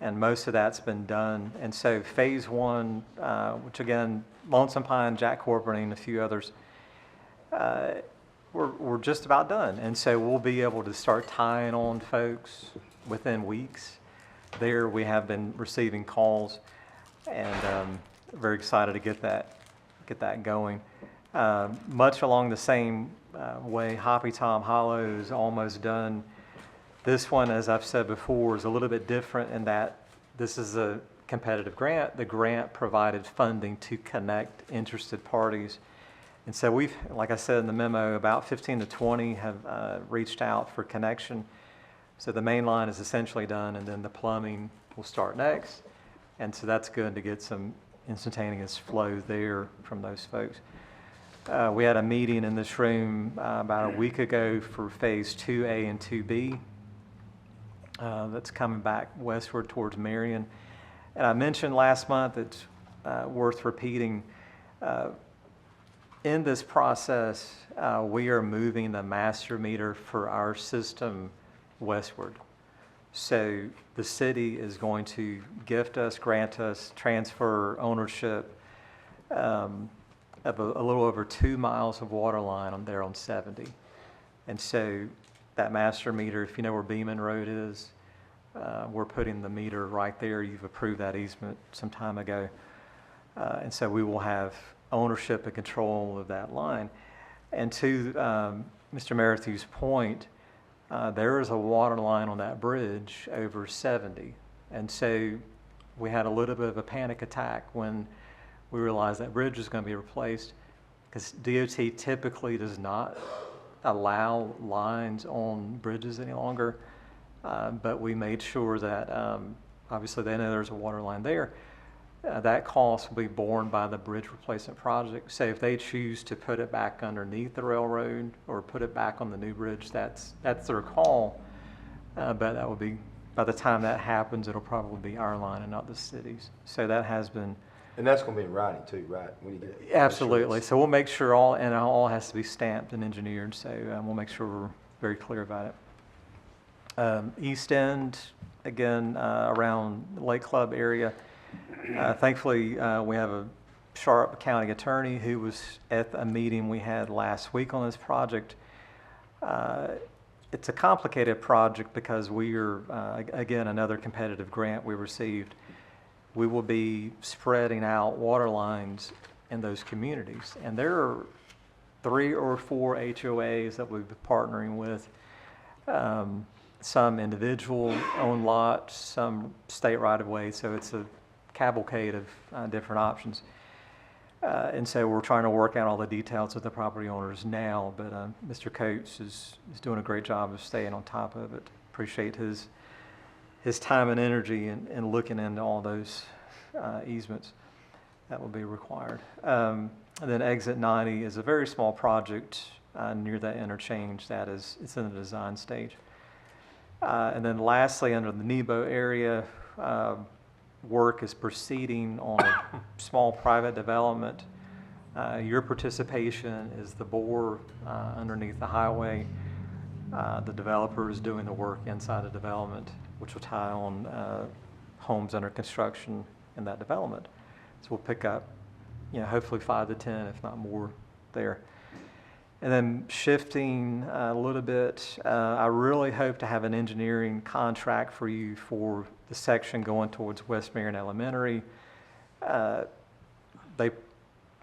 and most of that's been done. And so phase 1, which again, Lonesome Pine, Jack Corporate, and a few others, we're just about done. And so we'll be able to start tying on folks within weeks. There we have been receiving calls, and very excited to get that going. Much along the same way, Hoppy Tom Hollow is almost done. This one, as I've said before, is a little bit different in that this is a competitive grant. The grant provided funding to connect interested parties. And so we've, like I said in the memo, about 15 to 20 have reached out for connection. So the main line is essentially done, and then the plumbing will start next. And so that's good to get some instantaneous flow there from those folks. We had a meeting in this room about a week ago for phase 2A and 2B. That's coming back westward towards Marion. And I mentioned last month, it's worth repeating, in this process, we are moving the master meter for our system westward. So the city is going to gift us, grant us, transfer ownership of a little over 2 miles of water line on 70. And so that master meter, if you know where Beeman Road is, we're putting the meter right there. You've approved that easement some time ago. And so we will have ownership and control of that line. And to Mr. Merithew's point, there is a water line on that bridge over 70. And so we had a little bit of a panic attack when we realized that bridge was going to be replaced, because DOT typically does not allow lines on bridges any longer. But we made sure that, obviously they know there's a water line there. That cost will be borne by the bridge replacement project. So if they choose to put it back underneath the railroad or put it back on the new bridge, that's their call. But that will be, by the time that happens, it'll probably be our line and not the city's. So that has been. And that's going to be in writing too, right? When you get Absolutely. So we'll make sure all has to be stamped and engineered. So we'll make sure we're very clear about it. East End, again, around Lake Club area. Thankfully, we have a Sharp County attorney who was at a meeting we had last week on this project. It's a complicated project because we are, again, another competitive grant we received. we will be spreading out water lines in those communities. And there are 3 or 4 HOAs that we've been partnering with, some individual owned lots, some state right-of-way, so it's a cavalcade of different options. And so we're trying to work out all the details with the property owners now, but Mr. Coates is doing a great job of staying on top of it. Appreciate his time and energy in looking into all those easements that will be required. And then Exit 90 is a very small project near that interchange that it's in the design stage. And then lastly, under the Nebo area, work is proceeding on a small private development. Your participation is the bore underneath the highway. The developer is doing the work inside the development, which will tie on homes under construction in that development. So we'll pick up, hopefully 5 to 10, if not more, there. And then shifting a little bit, I really hope to have an engineering contract for you for the section going towards West Marion Elementary. The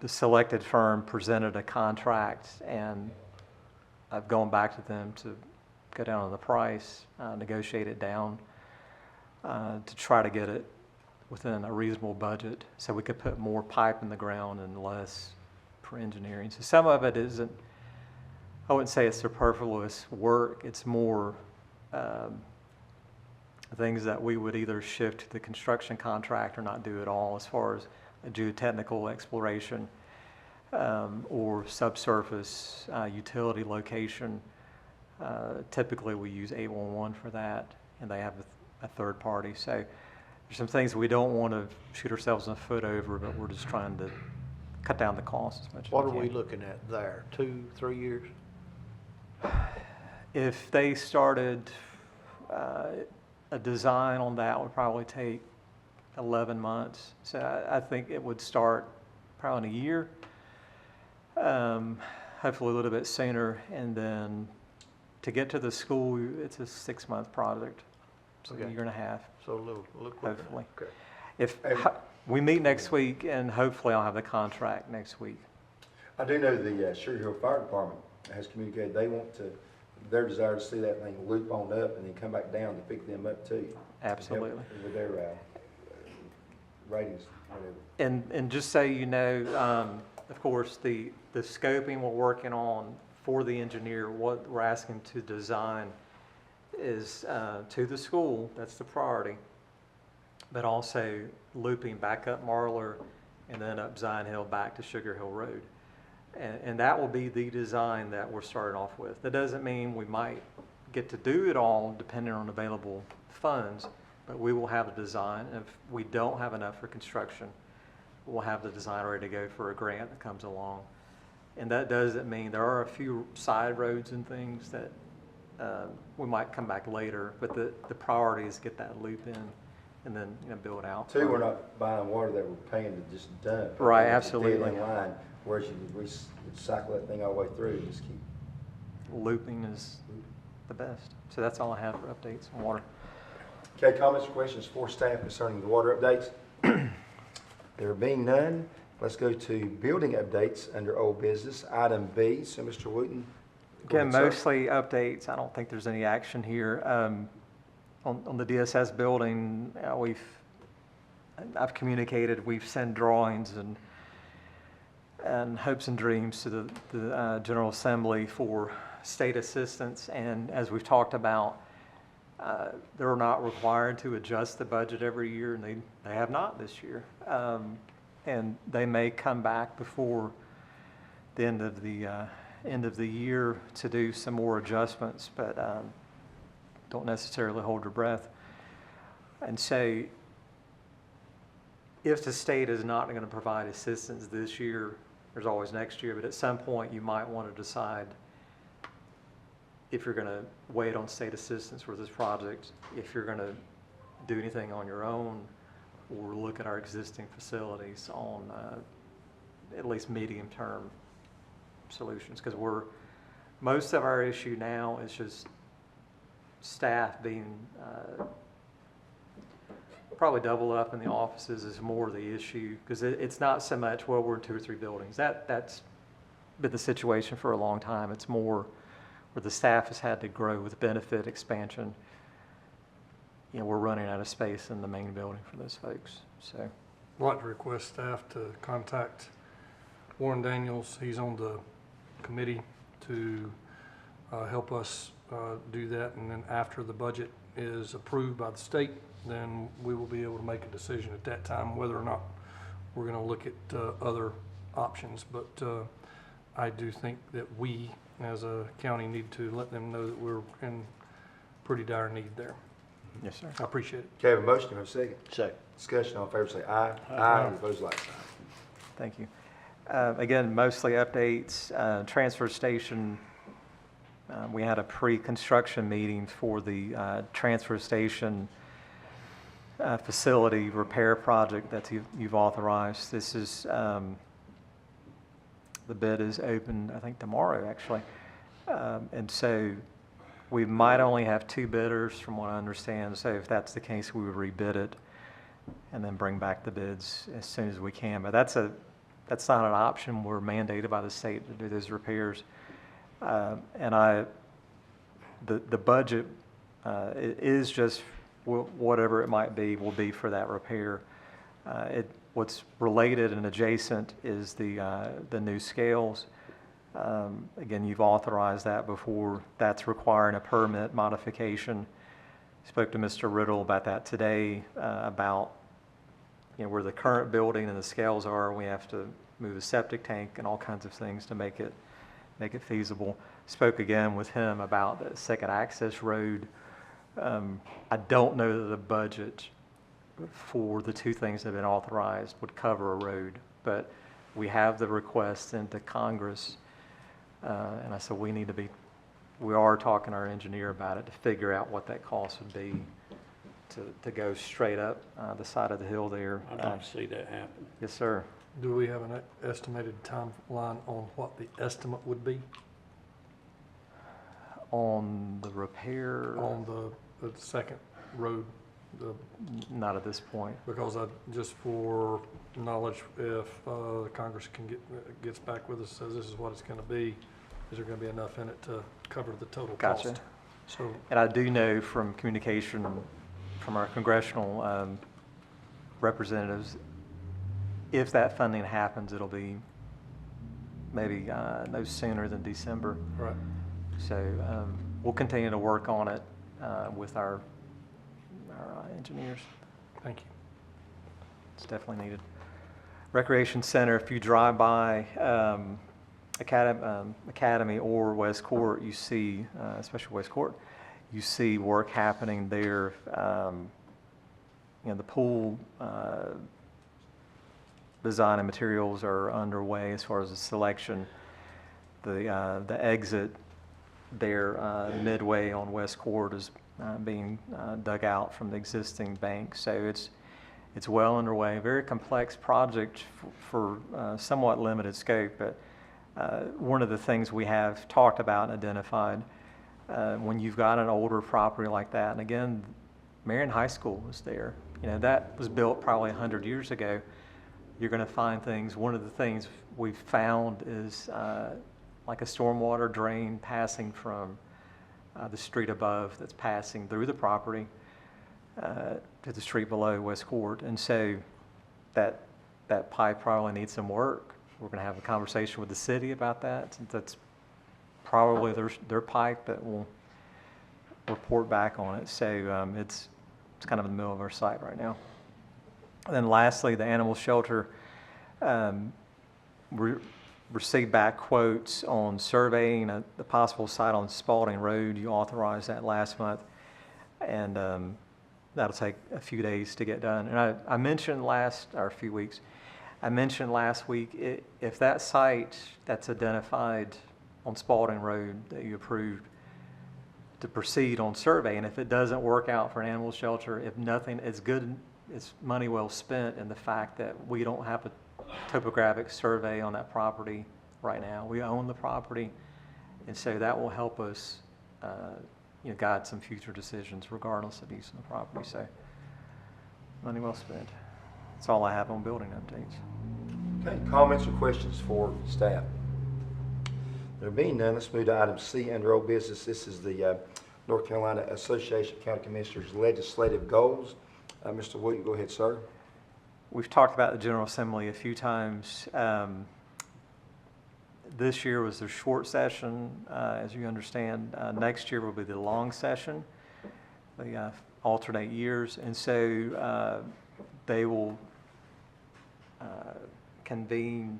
selected firm presented a contract, and I've gone back to them to go down on the price, negotiate it down to try to get it within a reasonable budget so we could put more pipe in the ground and less for engineering. So some of it isn't, I wouldn't say it's superfluous work, it's more things that we would either shift to the construction contract or not do at all, as far as a geotechnical exploration or subsurface utility location. Typically we use 811 for that, and they have a third party. So there's some things we don't want to shoot ourselves in the foot over, but we're just trying to cut down the cost as much as we What can. are we looking at there, 2, 3 years? If they started a design on that would probably take 11 months. So I think it would start probably in a year, hopefully a little bit sooner. And then to get to the school, it's a 6-month project, so Okay. a year and a half, So a little quicker. hopefully. Okay. If we meet next week, and hopefully I'll have the contract next week. I do know the Sugar Hill Fire Department has communicated they want to, their desire to see that thing loop on up and then come back down to pick them up too. Absolutely. With their ratings, whatever. And just so you know, of course, the scoping we're working on for the engineer, what we're asking to design is to the school, that's the priority, but also looping back up Marler and then up Zion Hill back to Sugar Hill Road. And that will be the design that we're starting off with. That doesn't mean we might get to do it all depending on available funds, but we will have a design. If we don't have enough for construction, we'll have the design ready to go for a grant that comes along. And that doesn't mean there are a few side roads and things that we might come back later, but the priority is get that loop in and then build out. Two, we're not buying water that we're paying to just dump. Right, It's a absolutely. dead end line, whereas you could recycle that thing all the way through and just keep. Looping is the best. So that's all I have for updates on water. Okay, comments or questions for staff concerning the water updates? There being none, let's go to building updates under old business. Item B, so Mr. Wooten. go Again, ahead, sir. mostly updates. I don't think there's any action here. On the DSS building, I've communicated, we've sent drawings and hopes and dreams to the General Assembly for state assistance. And as we've talked about, they're not required to adjust the budget every year, and they have not this year. And they may come back before the end of the year to do some more adjustments, but don't necessarily hold your breath. And so if the state is not going to provide assistance this year, there's always next year, but at some point you might want to decide if you're going to wait on state assistance for this project, if you're going to do anything on your own, or look at our existing facilities on at least medium-term solutions. Because most of our issue now is just staff being probably double up in the offices is more the issue, because it's not so much, well, we're in 2 or 3 buildings. That's been the situation for a long time. It's more where the staff has had to grow with benefit expansion. You know, we're running out of space in the main building for those folks, so. I'd like to request staff to contact Warren Daniels. He's on the committee to help us do that. And then after the budget is approved by the state, then we will be able to make a decision at that time whether or not we're going to look at other options. But I do think that we, as a county, need to let them know that we're in pretty dire need there. Yes, sir. I appreciate it. Okay, have a motion, have a second. Second. Discussion, all in favor say aye. Aye. Opposed, like sign. Thank you. Again, mostly updates. Transfer station, we had a pre-construction meeting for the transfer station facility repair project that you've authorized. This is, the bid is open, I think, tomorrow, actually. And so we might only have 2 bidders from what I understand. So if that's the case, we would rebid it and then bring back the bids as soon as we can. But that's not an option. We're mandated by the state to do those repairs. And the budget is just whatever it might be will be for that repair. What's related and adjacent is the new scales. Again, you've authorized that before. That's requiring a permit modification. Spoke to Mr. Riddle about that today, about where the current building and the scales are. We have to move a septic tank and all kinds of things to make it feasible. Spoke again with him about the second access road. I don't know that the budget for the 2 things that have been authorized would cover a road, but we have the request into Congress, and I said we are talking to our engineer about it to figure out what that cost would be to go straight up the side of the hill there. I'd like to see that happen. Yes, sir. Do we have an estimated timeline on what the estimate would be On the repair? on the second road? Not at this point. Because just for knowledge, if Congress gets back with us, says this is what it's going to be, is there going to be enough in it to cover the total cost? Gotcha. So, And I do know from communication from our congressional representatives, if that funding happens, it'll be maybe no sooner than December. right. So we'll continue to work on it with our engineers. Thank you. It's definitely needed. Recreation Center, if you drive by Academy or West Court, you see, especially West Court, you see work happening there. The pool design and materials are underway as far as the selection. The exit there midway on West Court is being dug out from the existing bank. So it's well underway. Very complex project for somewhat limited scope, but one of the things we have talked about and identified when you've got an older property like that, and again, Marion High School was there. That was built probably 100 years ago. You're going to find things. One of the things we've found is like a stormwater drain passing from the street above that's passing through the property to the street below West Court. And so that pipe probably needs some work. We're going to have a conversation with the city about that, since that's probably their pipe, that will report back on it. So it's kind of in the middle of our site right now. And then lastly, the animal shelter. Received back quotes on surveying the possible site on Spalding Road. You authorized that last month, and that'll take a few days to get done. And I mentioned a few weeks, I mentioned last week, if that site that's identified on Spalding Road that you approved to proceed on survey, and if it doesn't work out for an animal shelter, if nothing, it's good, it's money well spent in the fact that we don't have a topographic survey on that property right now. We own the property, and so that will help us guide some future decisions regardless of using the property. So money well spent. That's all I have on building updates. Okay, comments or questions for staff? There being none, let's move to item C under old business. This is the North Carolina Association of County Commissioners legislative goals. Mr. Williams, go ahead, sir. We've talked about the General Assembly a few times. This year was their short session, as you understand. Next year will be the long session. They alternate years, and so they will convene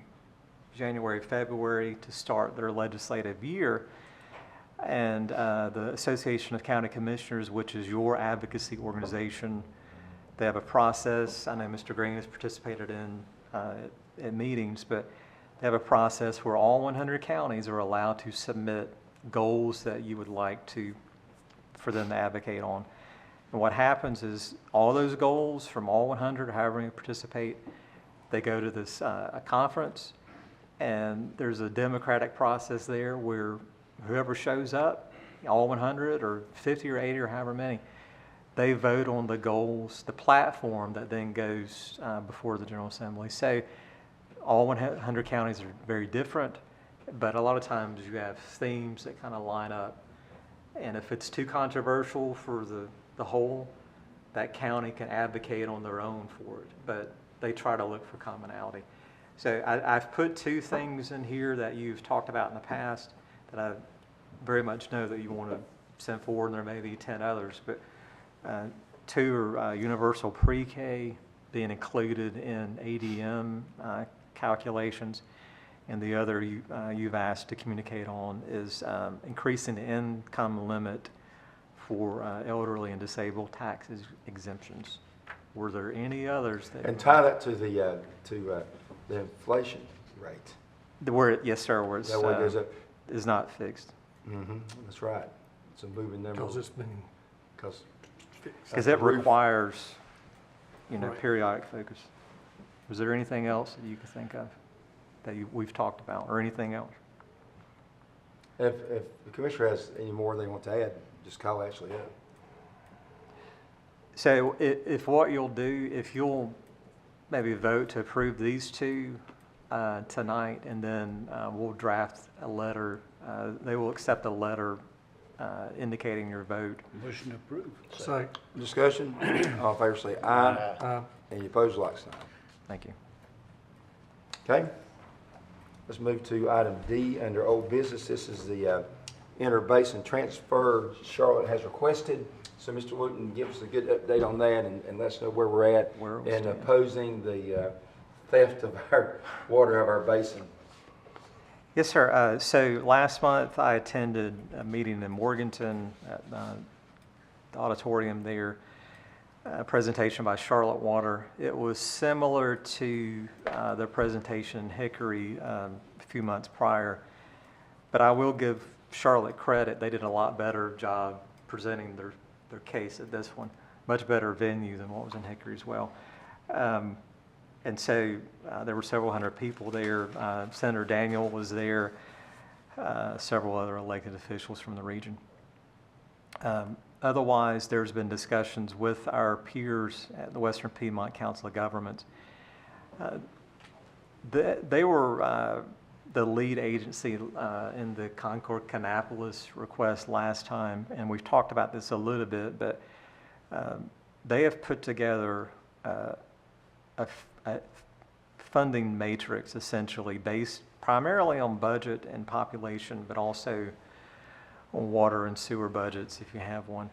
January, February to start their legislative year. And the Association of County Commissioners, which is your advocacy organization, they have a process. I know Mr. Green has participated in meetings, but they have a process where all 100 counties are allowed to submit goals that you would like for them to advocate on. And what happens is all those goals from all 100, however many participate, they go to this a conference, and there's a democratic process there where whoever shows up, all 100 or 50 or 80 or however many, they vote on the goals, the platform that then goes before the General Assembly. So all 100 counties are very different, but a lot of times you have themes that kind of line up. And if it's too controversial for the whole, that county can advocate on their own for it, but they try to look for commonality. So I've put two things in here that you've talked about in the past that I very much know that you want to send forward, and there may be 10 others, but two are universal pre-K being included in ADM calculations, and the other you've asked to communicate on is increasing the income limit for elderly and disabled tax exemptions. Were there any others that? And tie that to the inflation rate. Yes, sir. Where it's That way there's is not fixed. Mm-hmm, that's right. It's a moving number. Because it's been Because it requires, periodic focus. Was there anything else that you could think of that we've talked about, or anything else? If the commissioner has any more they want to add, just call Ashley up. So if what you'll do, if you'll maybe vote to approve these two tonight, and then we'll draft a letter. They will accept a letter indicating your vote. Motion approved. Second. Discussion, all in favor say aye. Aye. Any opposed, like sign. Thank you. Okay, let's move to item D under old business. This is the interbasin transfer Charlotte has requested. So Mr. Wooten, give us a good update on that and let us know where we're at in opposing the theft of our water of our basin. Yes, sir. So last month I attended a meeting in Morganton at the auditorium there, a presentation by Charlotte Water. It was similar to the presentation in Hickory a few months prior, but I will give Charlotte credit. They did a lot better job presenting their case at this one. Much better venue than what was in Hickory as well. And so there were several hundred people there. Senator Daniel was there, several other elected officials from the region. Otherwise, there's been discussions with our peers at the Western Piedmont Council of Governments. They were the lead agency in the Concord-Kannapolis request last time, and we've talked about this a little bit, but they have put together a funding matrix essentially based primarily on budget and population, but also on water and sewer budgets if you have one.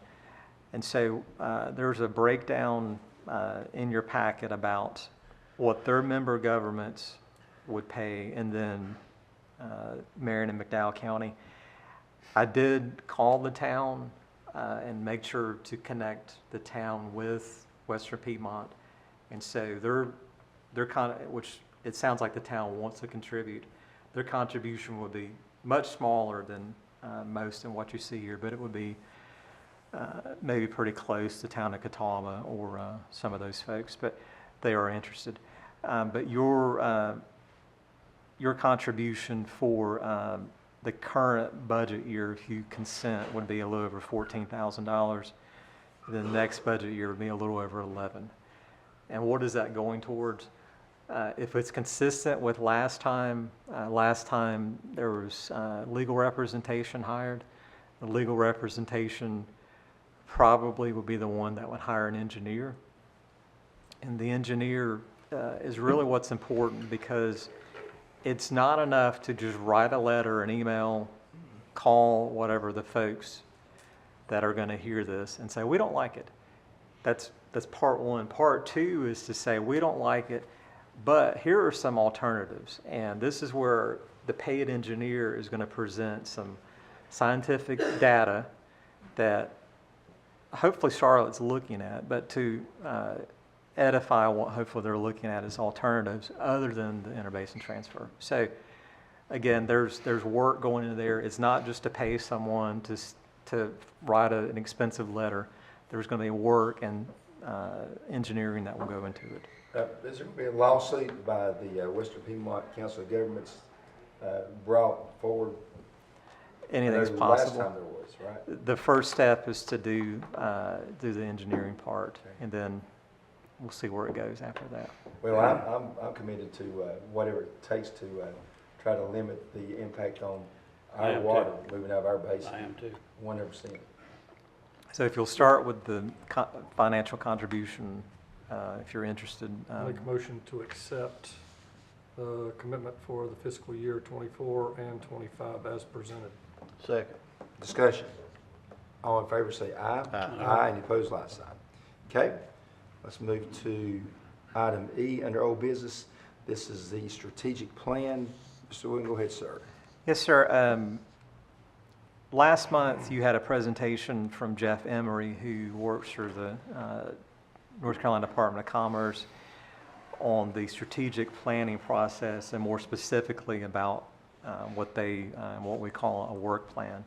And so there's a breakdown in your packet about what their member governments would pay, and then Marion and McDowell County. I did call the town and make sure to connect the town with Western Piedmont. And so they're kind of, which it sounds like the town wants to contribute. Their contribution would be much smaller than most in what you see here, but it would be maybe pretty close to the town of Catawba or some of those folks, but they are interested. But your contribution for the current budget year, if you consent, would be a little over $14,000. The next budget year would be a little over $11,000. And what is that going towards? If it's consistent with last time there was legal representation hired. The legal representation probably would be the one that would hire an engineer. And the engineer is really what's important, because it's not enough to just write a letter, an email, call whatever the folks that are going to hear this and say, we don't like it. That's part one. Part two is to say, we don't like it, but here are some alternatives. And this is where the paid engineer is going to present some scientific data that hopefully Charlotte's looking at, but to edify what hopefully they're looking at as alternatives other than the interbasin transfer. So again, there's work going into there. It's not just to pay someone to write an expensive letter. There's going to be work and engineering that will go into it. Is there going to be a lawsuit by the Western Piedmont Council of Governments brought forward? Anything's Last possible. time there was, right? The first step is to do the engineering part, and then we'll see where it goes after that. Well, I'm committed to whatever it takes to try to limit the impact on I our am water too. moving out of our basin. I am too. 100%. So if you'll start with the financial contribution, if you're interested. Make a motion to accept the commitment for the fiscal year 24 and 25 as presented. Second. Discussion. All in favor say aye. Aye. Any opposed, like sign. Okay, let's move to item E under old business. This is the strategic plan. Mr. William, go ahead, sir. Yes, sir. Last month you had a presentation from Jeff Emery, who works for the North Carolina Department of Commerce, on the strategic planning process, and more specifically about what we call a work plan.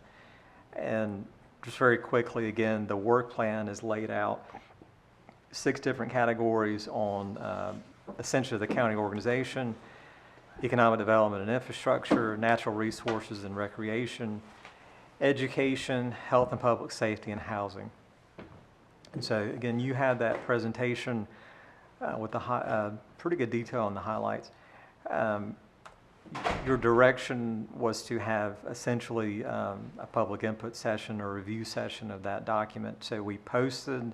And just very quickly, again, the work plan is laid out 6 different categories on essentially the county organization, economic development and infrastructure, natural resources and recreation, education, health and public safety, and housing. And so again, you had that presentation with the pretty good detail on the highlights. Your direction was to have essentially a public input session or review session of that document. So we posted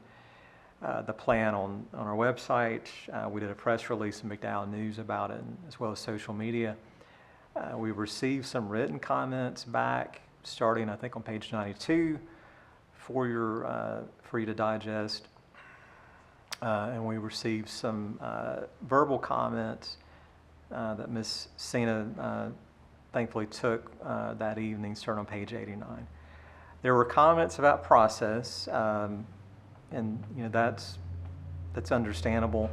the plan on our website. We did a press release in McDowell News about it, as well as social media. We received some written comments back, starting I think on page 92, for you to digest. And we received some verbal comments that Ms. Cena thankfully took that evening, starting on page 89. There were comments about process, and that's understandable.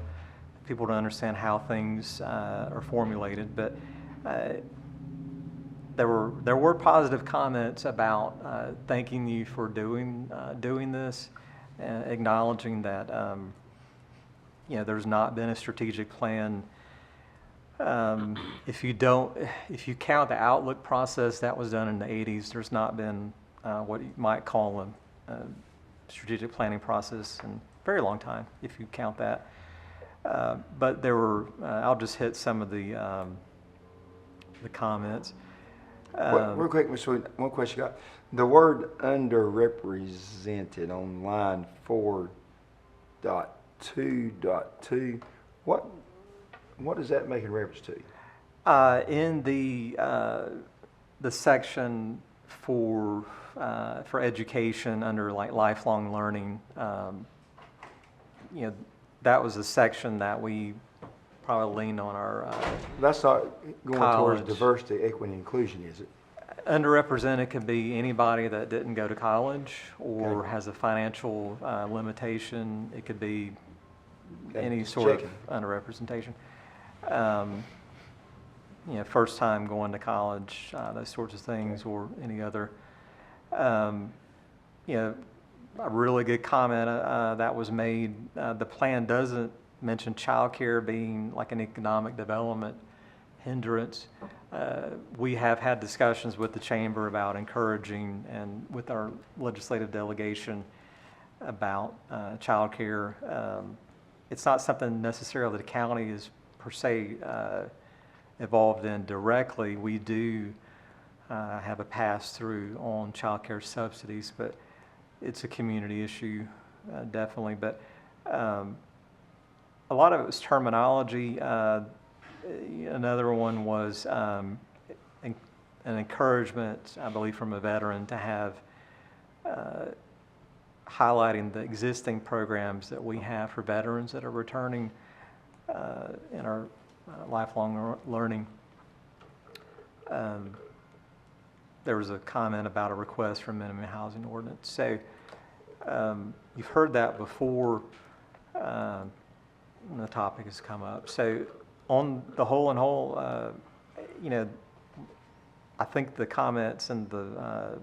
People don't understand how things are formulated, but there were positive comments about thanking you for doing this, acknowledging that there's not been a strategic plan. If you count the Outlook process that was done in the 80s, there's not been what you might call a strategic planning process in a very long time, if you count that. But there were, I'll just hit some of the comments. Real quick, Mr. Williams, one question I got. The word underrepresented on line 4.2.2, what is that making reference to? In the section for education under like lifelong learning, that was a section that we probably leaned on our That's not going college. towards diversity, equity, and inclusion, is it? Underrepresented could be anybody that didn't go to college or Okay. has a financial limitation. It could be Okay, any just sort checking. of underrepresentation. First time going to college, those sorts of things, or any other. A really good comment that was made. The plan doesn't mention childcare being like an economic development hindrance. We have had discussions with the chamber about encouraging, and with our legislative delegation about childcare. it's not something necessarily the county is per se involved in directly. We do have a pass-through on child care subsidies, but it's a community issue, definitely. But a lot of it was terminology. Another one was an encouragement, I believe, from a veteran to have highlighting the existing programs that we have for veterans that are returning in our lifelong learning. There was a comment about a request for minimum housing ordinance. So you've heard that before when the topic has come up. So on the whole and whole, I think the comments and the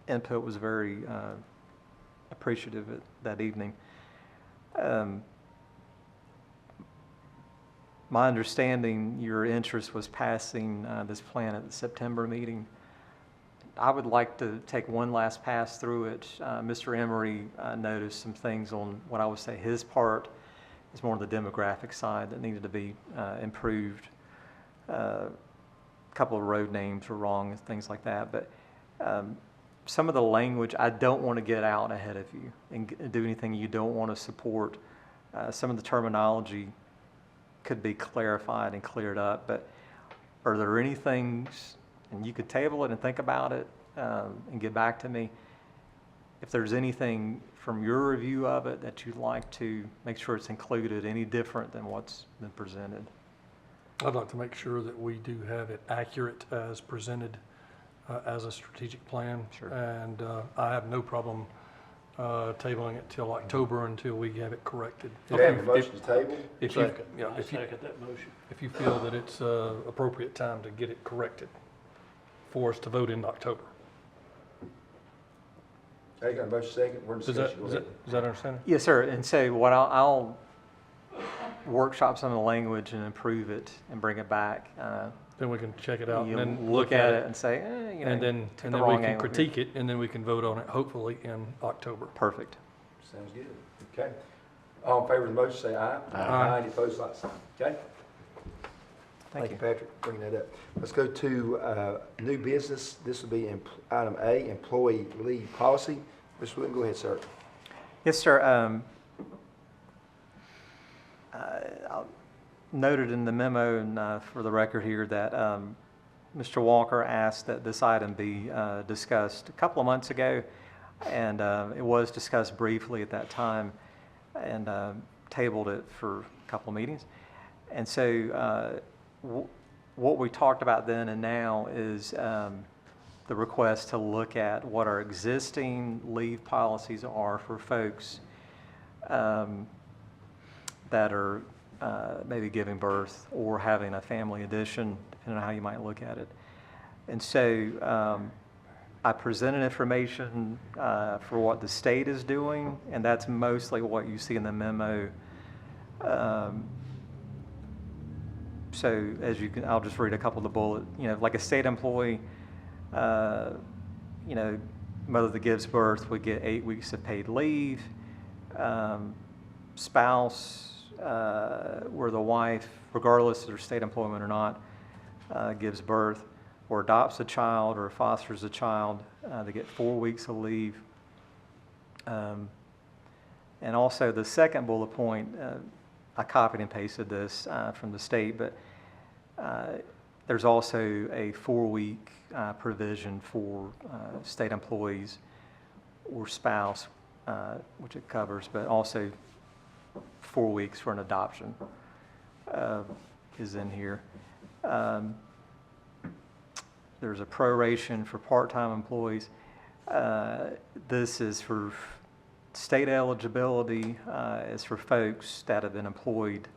input was very appreciative that evening. My understanding, your interest was passing this plan at the September meeting. I would like to take one last pass through it. Mr. Emery noticed some things on what I would say his part is more on the demographic side that needed to be improved. A couple of road names were wrong and things like that. But some of the language, I don't want to get out ahead of you and do anything you don't want to support. Some of the terminology could be clarified and cleared up, but are there any things, and you could table it and think about it and get back to me, if there's anything from your review of it that you'd like to make sure it's included, any different than what's been presented? I'd like to make sure that we do have it accurate as presented as a strategic plan. Sure. And I have no problem tabling it till October until we have it corrected. Do you have a motion to table? If you, yeah, I second that motion. if you feel that it's appropriate time to get it corrected for us to vote in October. Okay, got a motion second, we're in Does that, discussion. Go does that, ahead. does that understand? Yes, sir. And so what I'll workshop some of the language and improve it and bring it back. Then we can check it out and You'll then look at it and say, and then took the we wrong can angle here. critique it, and then we can vote on it hopefully in October. Perfect. Sounds good. Okay. All in favor of the motion, say aye. Aye. Any opposed, like sign. Okay? Thank you, Patrick, for bringing that up. Let's go to new business. This will be item A, employee leave policy. Mr. Wood, go ahead, sir. Yes, sir. Noted in the memo and for the record here that Mr. Walker asked that this item be discussed a couple of months ago, and it was discussed briefly at that time and tabled it for a couple of meetings. And so what we talked about then and now is the request to look at what our existing leave policies are for folks that are maybe giving birth or having a family addition, depending on how you might look at it. And so I presented information for what the state is doing, and that's mostly what you see in the memo. So as you can, I'll just read a couple of the bullet. Like a state employee, mother that gives birth would get 8 weeks of paid leave. Spouse, where the wife, regardless of their state employment or not, gives birth or adopts a child or fosters a child, they get 4 weeks of leave. And also the second bullet point, I copied and pasted this from the state, but there's also a 4-week provision for state employees or spouse, which it covers, but also 4 weeks for an adoption is in here. There's a proration for part-time employees. This is for state eligibility, is for folks that have been employed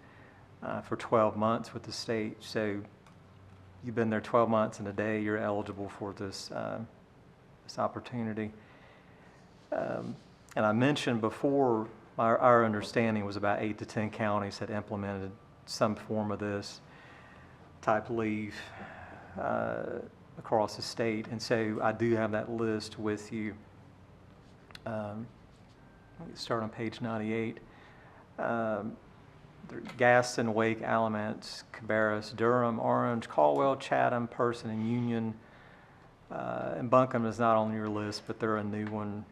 for 12 months with the state. So you've been there 12 months and a day, you're eligible for this opportunity. And I mentioned before, our understanding was about 8 to 10 counties had implemented some form of this type leave across the state. And so I do have that list with you. Let me start on page 98. Gaston, Wake, Alamance, Cabarrus, Durham, Orange, Caldwell, Chatham, Person, and Union. And Buncombe is not on your list, but they're a new one,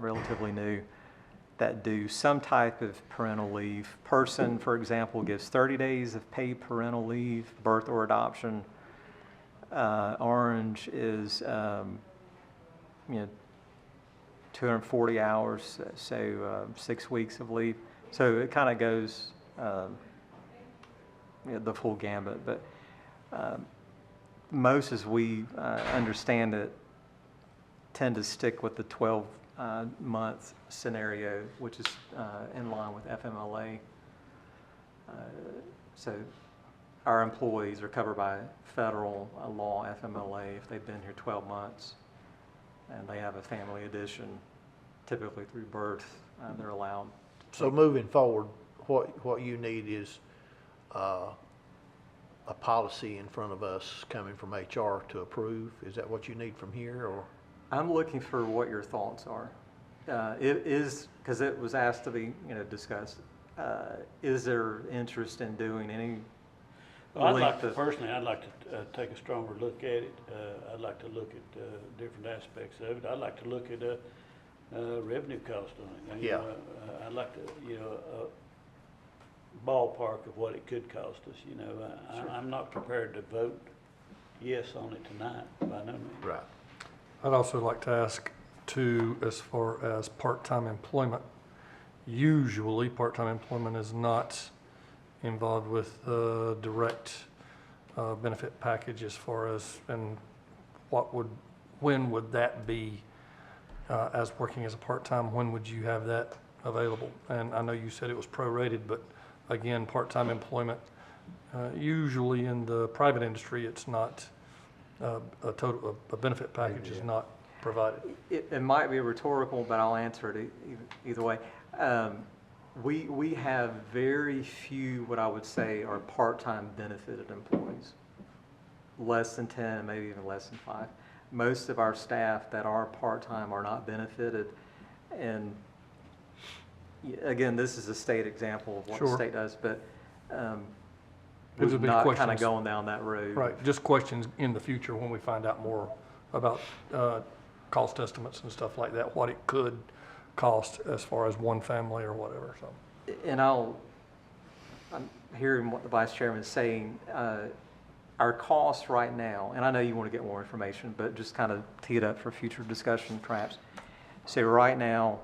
relatively new, that do some type of parental leave. Person, for example, gives 30 days of paid parental leave, birth or adoption. Orange is, 240 hours, so 6 weeks of leave. So it kind of goes the full gambit. But most, as we understand it, tend to stick with the 12-month scenario, which is in line with FMLA. So our employees are covered by federal law, FMLA, if they've been here 12 months and they have a family addition, typically through birth, they're allowed. So moving forward, what you need is a policy in front of us coming from HR to approve? Is that what you need from here, or? I'm looking for what your thoughts are. It is, because it was asked to be, discussed. Is there interest in doing any? Well, personally, I'd like to take a stronger look at it. I'd like to look at different aspects of it. I'd like to look at revenue cost on it. I'd like to, ballpark of what it could cost us. Sure. I'm not prepared to vote yes on it tonight, by no means. Right. I'd also like to ask too, as far as part-time employment. Usually, part-time employment is not involved with direct benefit package as far as, and when would that be as working as a part-time? When would you have that available? And I know you said it was prorated, but again, part-time employment, usually in the private industry, it's not a benefit package is not provided. It might be rhetorical, but I'll answer it either way. We have very few, what I would say, are part-time benefited employees. Less than 10, maybe even less than 5. Most of our staff that are part-time are not benefited. And again, this is a state example of what the state does, but we're not kind of going down that road. Right, just questions in the future when we find out more about cost estimates and stuff like that, what it could cost as far as one family or whatever. So. And I'm hearing what the Vice Chairman is saying. Our costs right now, and I know you want to get more information, but just kind of tee it up for future discussion perhaps. So right now,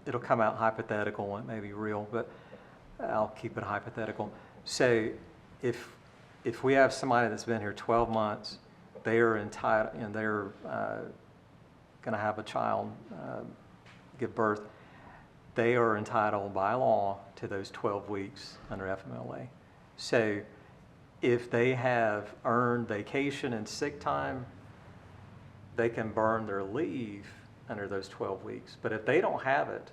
it'll come out hypothetical and it may be real, but I'll keep it hypothetical. So if we have somebody that's been here 12 months, they are entitled, and they're going to have a child, give birth, they are entitled by law to those 12 weeks under FMLA. So if they have earned vacation and sick time, they can burn their leave under those 12 weeks. But if they don't have it,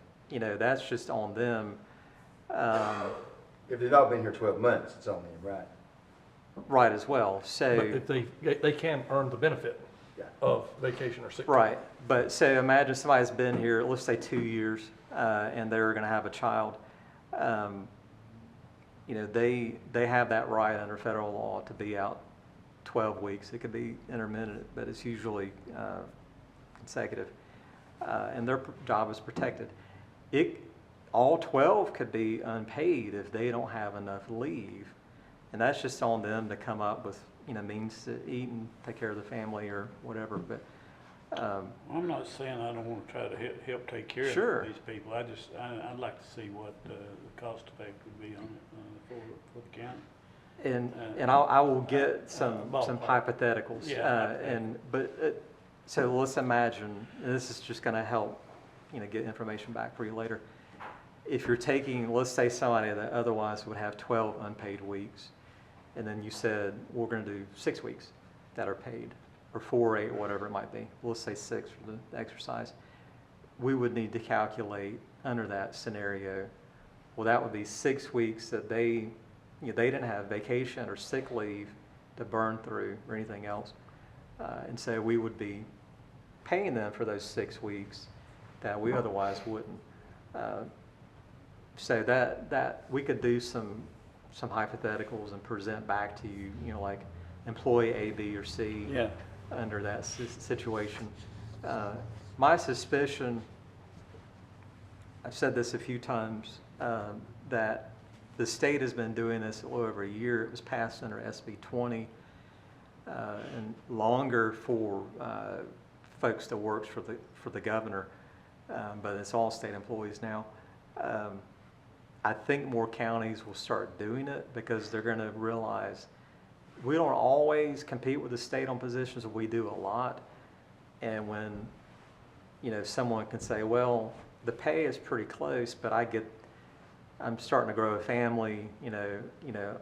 that's just on them. If they've not been here 12 months, it's on them, right? Right, as well. So but if they can earn the benefit of vacation or sick time. Right, but so imagine somebody's been here, let's say 2 years, and they're going to have a child. They have that right under federal law to be out 12 weeks. It could be intermittent, but it's usually consecutive, and their job is protected. All 12 could be unpaid if they don't have enough leave, and that's just on them to come up with means to eat and take care of the family or whatever. But I'm not saying I don't want to try to help take care of these people. I'd like to see what the cost effect would be on it for the county. And I will get some hypotheticals. So let's imagine, and this is just going to help, get information back for you later. If you're taking, let's say somebody that otherwise would have 12 unpaid weeks, and then you said, we're going to do 6 weeks that are paid, or 4 or 8, or whatever it might be. Let's say 6 for the exercise. We would need to calculate under that scenario, well, that would be 6 weeks that they didn't have vacation or sick leave to burn through or anything else. And so we would be paying them for those 6 weeks. that we otherwise wouldn't. So that we could do some hypotheticals and present back to you, you know, like employee A, B, or C Yeah. under that situation. My suspicion, I've said this a few times, that the state has been doing this a little over a year. It was passed under SB 20 and longer for folks that works for the governor, but it's all state employees now. I think more counties will start doing it because they're going to realize we don't always compete with the state on positions, we do a lot. And when, you know, someone can say, well, the pay is pretty close, but I'm starting to grow a family, you know,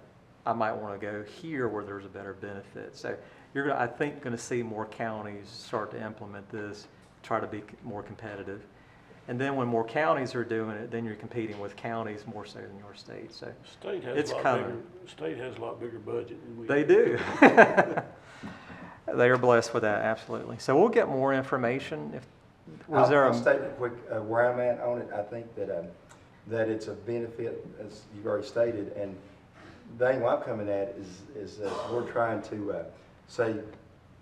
I might want to go here where there's a better benefit. So I think going to see more counties start to implement this, try to be more competitive. And then when more counties are doing it, then you're competing with counties more so than your state. So State has it's coming. State has a lot bigger budget than we do. They do. They are blessed with that, absolutely. So we'll get more information. I'll state it quick, where I'm at on it. I think that it's a benefit, as you've already stated, and the angle I'm coming at is we're trying to say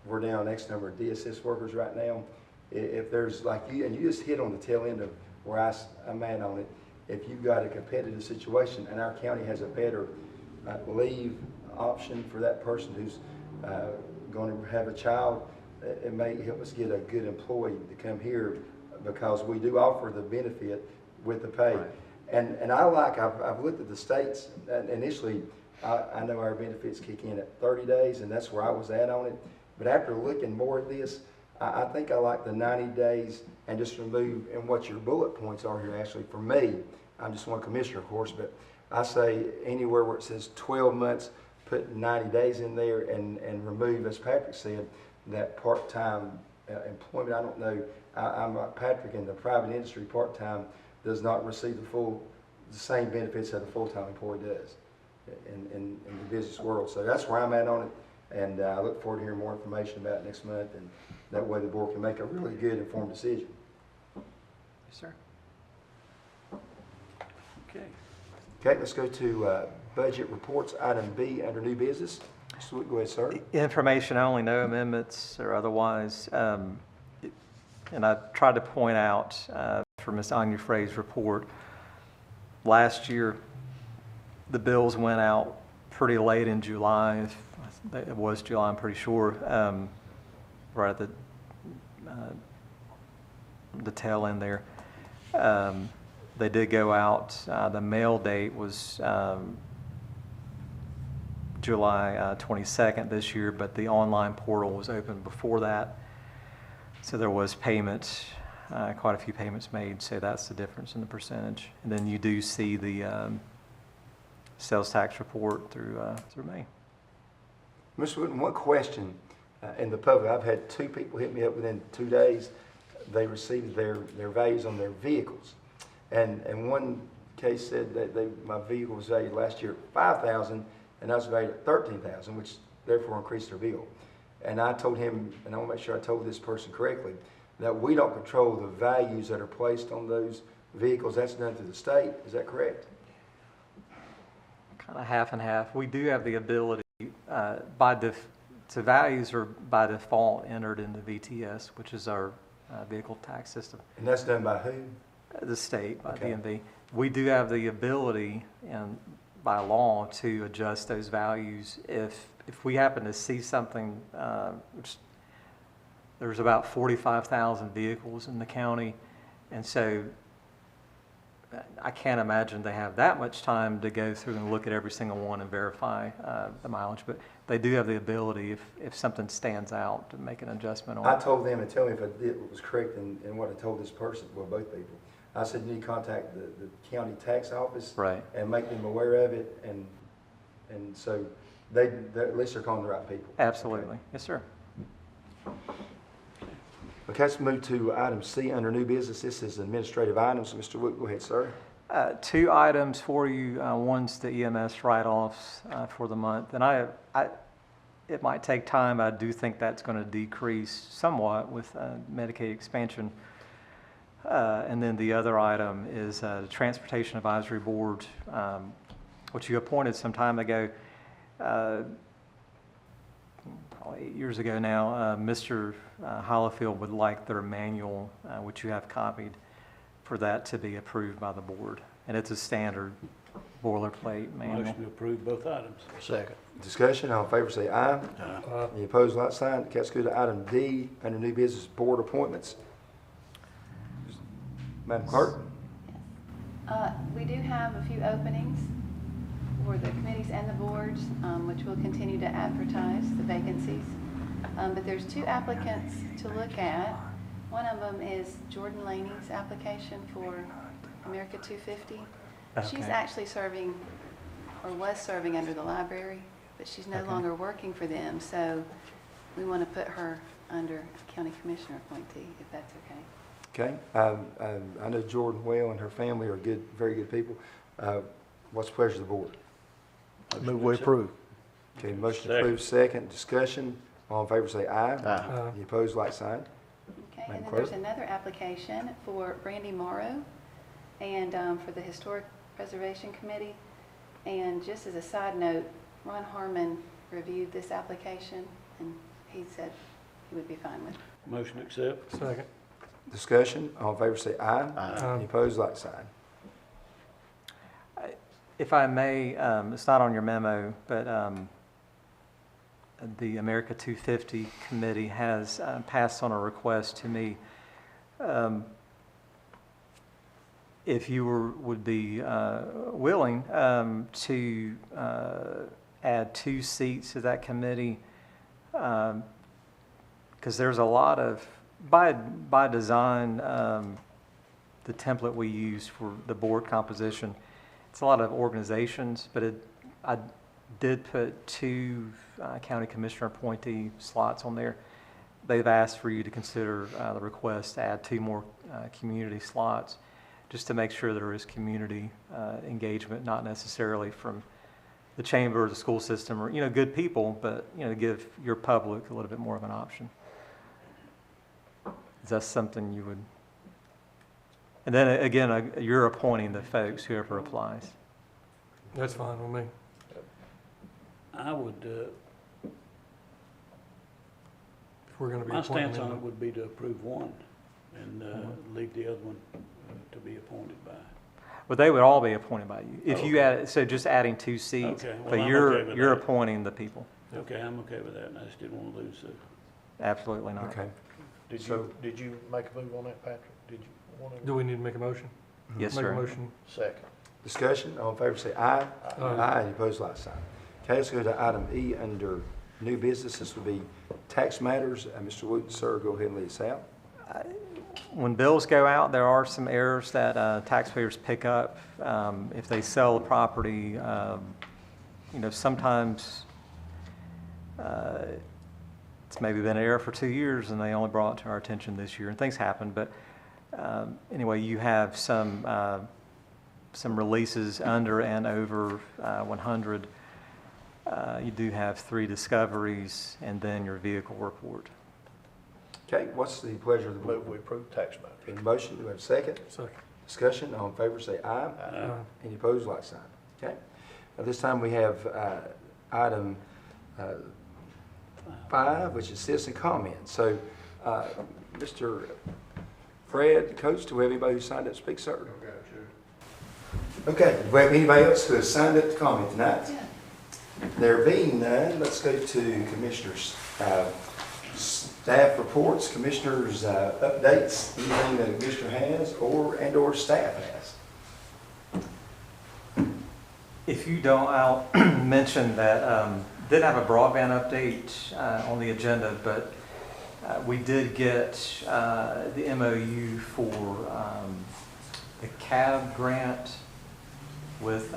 we're down X number of DSS workers right now. If there's like you, and you just hit on the tail end of where I'm at on it, if you've got a competitive situation and our county has a better leave option for that person who's going to have a child, it may help us get a good employee to come here because we do offer the benefit with the pay. Right. And I've looked at the states, and initially I know our benefits kick in at 30 days, and that's where I was at on it. But after looking more at this, I think I like the 90 days and just remove, and what your bullet points are here actually for me, I'm just one commissioner of course, but I say anywhere where it says 12 months, put 90 days in there and remove, as Patrick said, that part-time employment. I don't know, I'm like Patrick, in the private industry, part-time does not receive the same benefits that a full-time employee does in the business world. So that's where I'm at on it, and I look forward to hearing more information about it next month, and that way the board can make a really good informed decision. Yes, sir. Okay. Okay, let's go to budget reports, item B under new business. So go ahead, sir. Information only, no amendments or otherwise. And I tried to point out for Ms. Onufrey's report, last year the bills went out pretty late in July. It was July, I'm pretty sure, right at the tail end there. They did go out. The mail date was July 22nd this year, but the online portal was open before that. So there was payment, quite a few payments made, so that's the difference in the percentage. And then you do see the sales tax report through May. Mr. Wooden, one question in the public. I've had 2 people hit me up within 2 days. They received their values on their vehicles. And one case said that my vehicle was valued last year at $5,000 and I was valued at $13,000, which therefore increased their bill. And I told him, and I want to make sure I told this person correctly, that we don't control the values that are placed on those vehicles. That's done through the state. Is that correct? Kind of half and half. We do have the ability, values are by default entered in the VTS, which is our vehicle tax system. And that's done by who? The state, by Okay. DMV. We do have the ability, and by law, to adjust those values if we happen to see something, which there's about 45,000 vehicles in the county, and so I can't imagine they have that much time to go through and look at every single one and verify the mileage, but they do have the ability, if something stands out, to make an adjustment on it. I told them, and tell me if I did what was correct in what I told this person, well, both people. I said you need to contact the county tax office, Right. and make them aware of it, and so they at least they're calling the right people. Absolutely. Yes, sir. Okay, let's move to item C under new business. This is administrative items. Mr. Wood, go ahead, sir. 2 items for you. One's the EMS write-offs for the month, and it might take time. I do think that's going to decrease somewhat with Medicaid expansion. And then the other item is the Transportation Advisory Board, which you appointed some time ago, probably 8 years ago now. Mr. Hollifield would like their manual, which you have copied, for that to be approved by the board. And it's a standard boilerplate manual. Motion to approve both items. Second. Discussion, all in favor say aye. Aye. Any opposed, like sign. Let's go to item D, under new business board appointments. Madam Clerk? We do have a few openings for the committees and the boards, which will continue to advertise the vacancies. But there's 2 applicants to look at. One of them is Jordan Laney's application for America 250. She's Okay. actually serving, or was serving under the library, but she's no Okay. longer working for them, so we want to put her under county commissioner appointee, if that's okay. Okay, I know Jordan well, and her family are good, very good people. What's the pleasure of the board? Move we approve. Okay, motion Second. approved, second. Discussion, all in favor say aye. Aye. Any opposed, like sign. Okay, Madam and then Clerk? there's another application for Brandy Morrow and for the Historic Preservation Committee. And just as a side note, Ron Harmon reviewed this application and he said he would be fine with it. Motion to accept. Second. Discussion, all in favor say aye. Aye. Any opposed, like sign. If I may, it's not on your memo, but the America 250 Committee has passed on a request to me. If you would be willing to add 2 seats to that committee, because there's a lot of, by design, the template we use for the board composition, it's a lot of organizations, but I did put 2 county commissioner appointee slots on there. They've asked for you to consider the request to add 2 more community slots, just to make sure there is community engagement, not necessarily from the chamber or the school system or, good people, but, to give your public a little bit more of an option. Is that something you would? And then again, you're appointing the folks, whoever applies. That's fine with me. I would, If we're going to be my appointing stance on it them. would be to approve one and leave the other one to be appointed by. But they would all be appointed by you. If you add, so just adding 2 seats, Okay, well, but I'm you're okay with you're that. appointing the people. Okay, I'm okay with that, and I just didn't want to lose it. Absolutely not. Okay. Did you make a move on that, Patrick? Did you want to? Do we need to make a motion? Yes, Make a sir. motion. Second. Discussion, all in favor say aye. Aye. Any opposed, like sign. Okay, let's go to item E under new business. This would be tax matters. Mr. Wooten, sir, go ahead and lead us out. When bills go out, there are some errors that taxpayers pick up. If they sell a property, sometimes it's maybe been an error for 2 years and they only brought it to our attention this year, and things happen. But anyway, you have some releases under and over 100. You do have 3 discoveries and then your vehicle report. Okay, what's the pleasure of the board? Move we approve tax matters. Any motion, do we have a second? Second. Discussion, all in favor say aye. Aye. Any opposed, like sign. Okay. At this time, we have item 5, which is citizen comments. So, Mr. Fred, Coach, do we have anybody who signed up to speak, sir? Okay, do we have anybody else who has signed up to comment tonight? There being none, let's go to commissioners. Staff reports, commissioners' updates, anything that a commissioner has or staff has. If you don't, I'll mention that did have a broadband update on the agenda, but we did get the MOU for the CAB grant with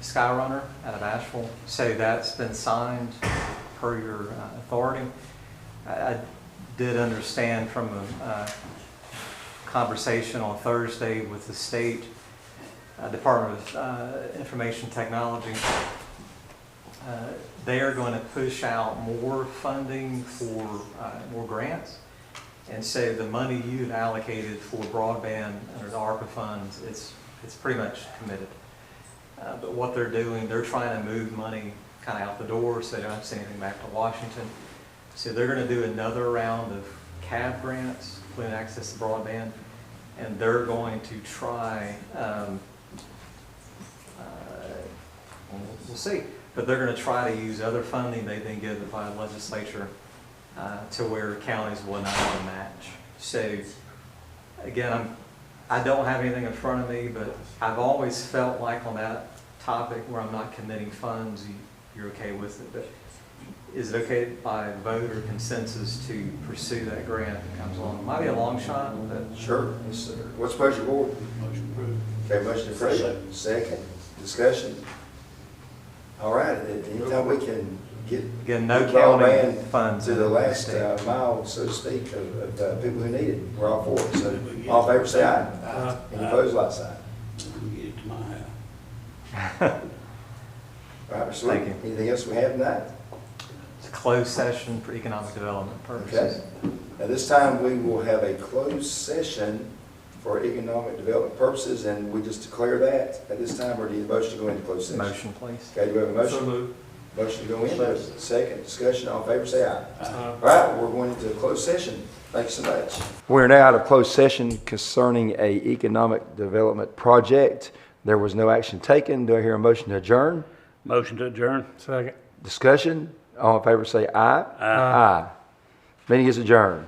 Skyrunner out of Asheville. So that's been signed per your authority. I did understand from a conversation on Thursday with the state Department of Information Technology, they are going to push out more funding for more grants. And so the money you had allocated for broadband under the ARPA funds, it's pretty much committed. But what they're doing, they're trying to move money kind of out the door so they don't have to send anything back to Washington. So they're going to do another round of CAB grants, including access to broadband, and they're going to try, we'll see, but they're going to try to use other funding they've been given by the legislature to where counties will not want to match. So again, I don't have anything in front of me, but I've always felt like on that topic where I'm not committing funds, you're okay with it. But is it okay by vote or consensus to pursue that grant that comes along? It might be a long shot, but. Sure. Yes, sir. What's the pleasure, board? Motion approved. Okay, motion approved. Second. Discussion. All right, anytime we can get Again, no the county broadband funds to in the the last state. mile, so to speak, of people who need it, we're all for it. So all in favor, say aye. Any opposed, like sign. We get it to my house. All right, Mr. Lee, Thank you. anything else we have tonight? It's a closed session for economic development purposes. Okay. At this time, we will have a closed session for economic development purposes, and we just declare that at this time, or do you motion to go into closed session? Motion, please. Okay, do we have a motion? So moved. Motion to go in. Second, discussion, all in favor, say aye. All right, we're going into closed session. Thank you so much. We're now out of closed session concerning a economic development project. There was no action taken. Do I hear a motion to adjourn? Motion to adjourn. Second. Discussion, all in favor, say aye. Aye. Meeting is adjourned.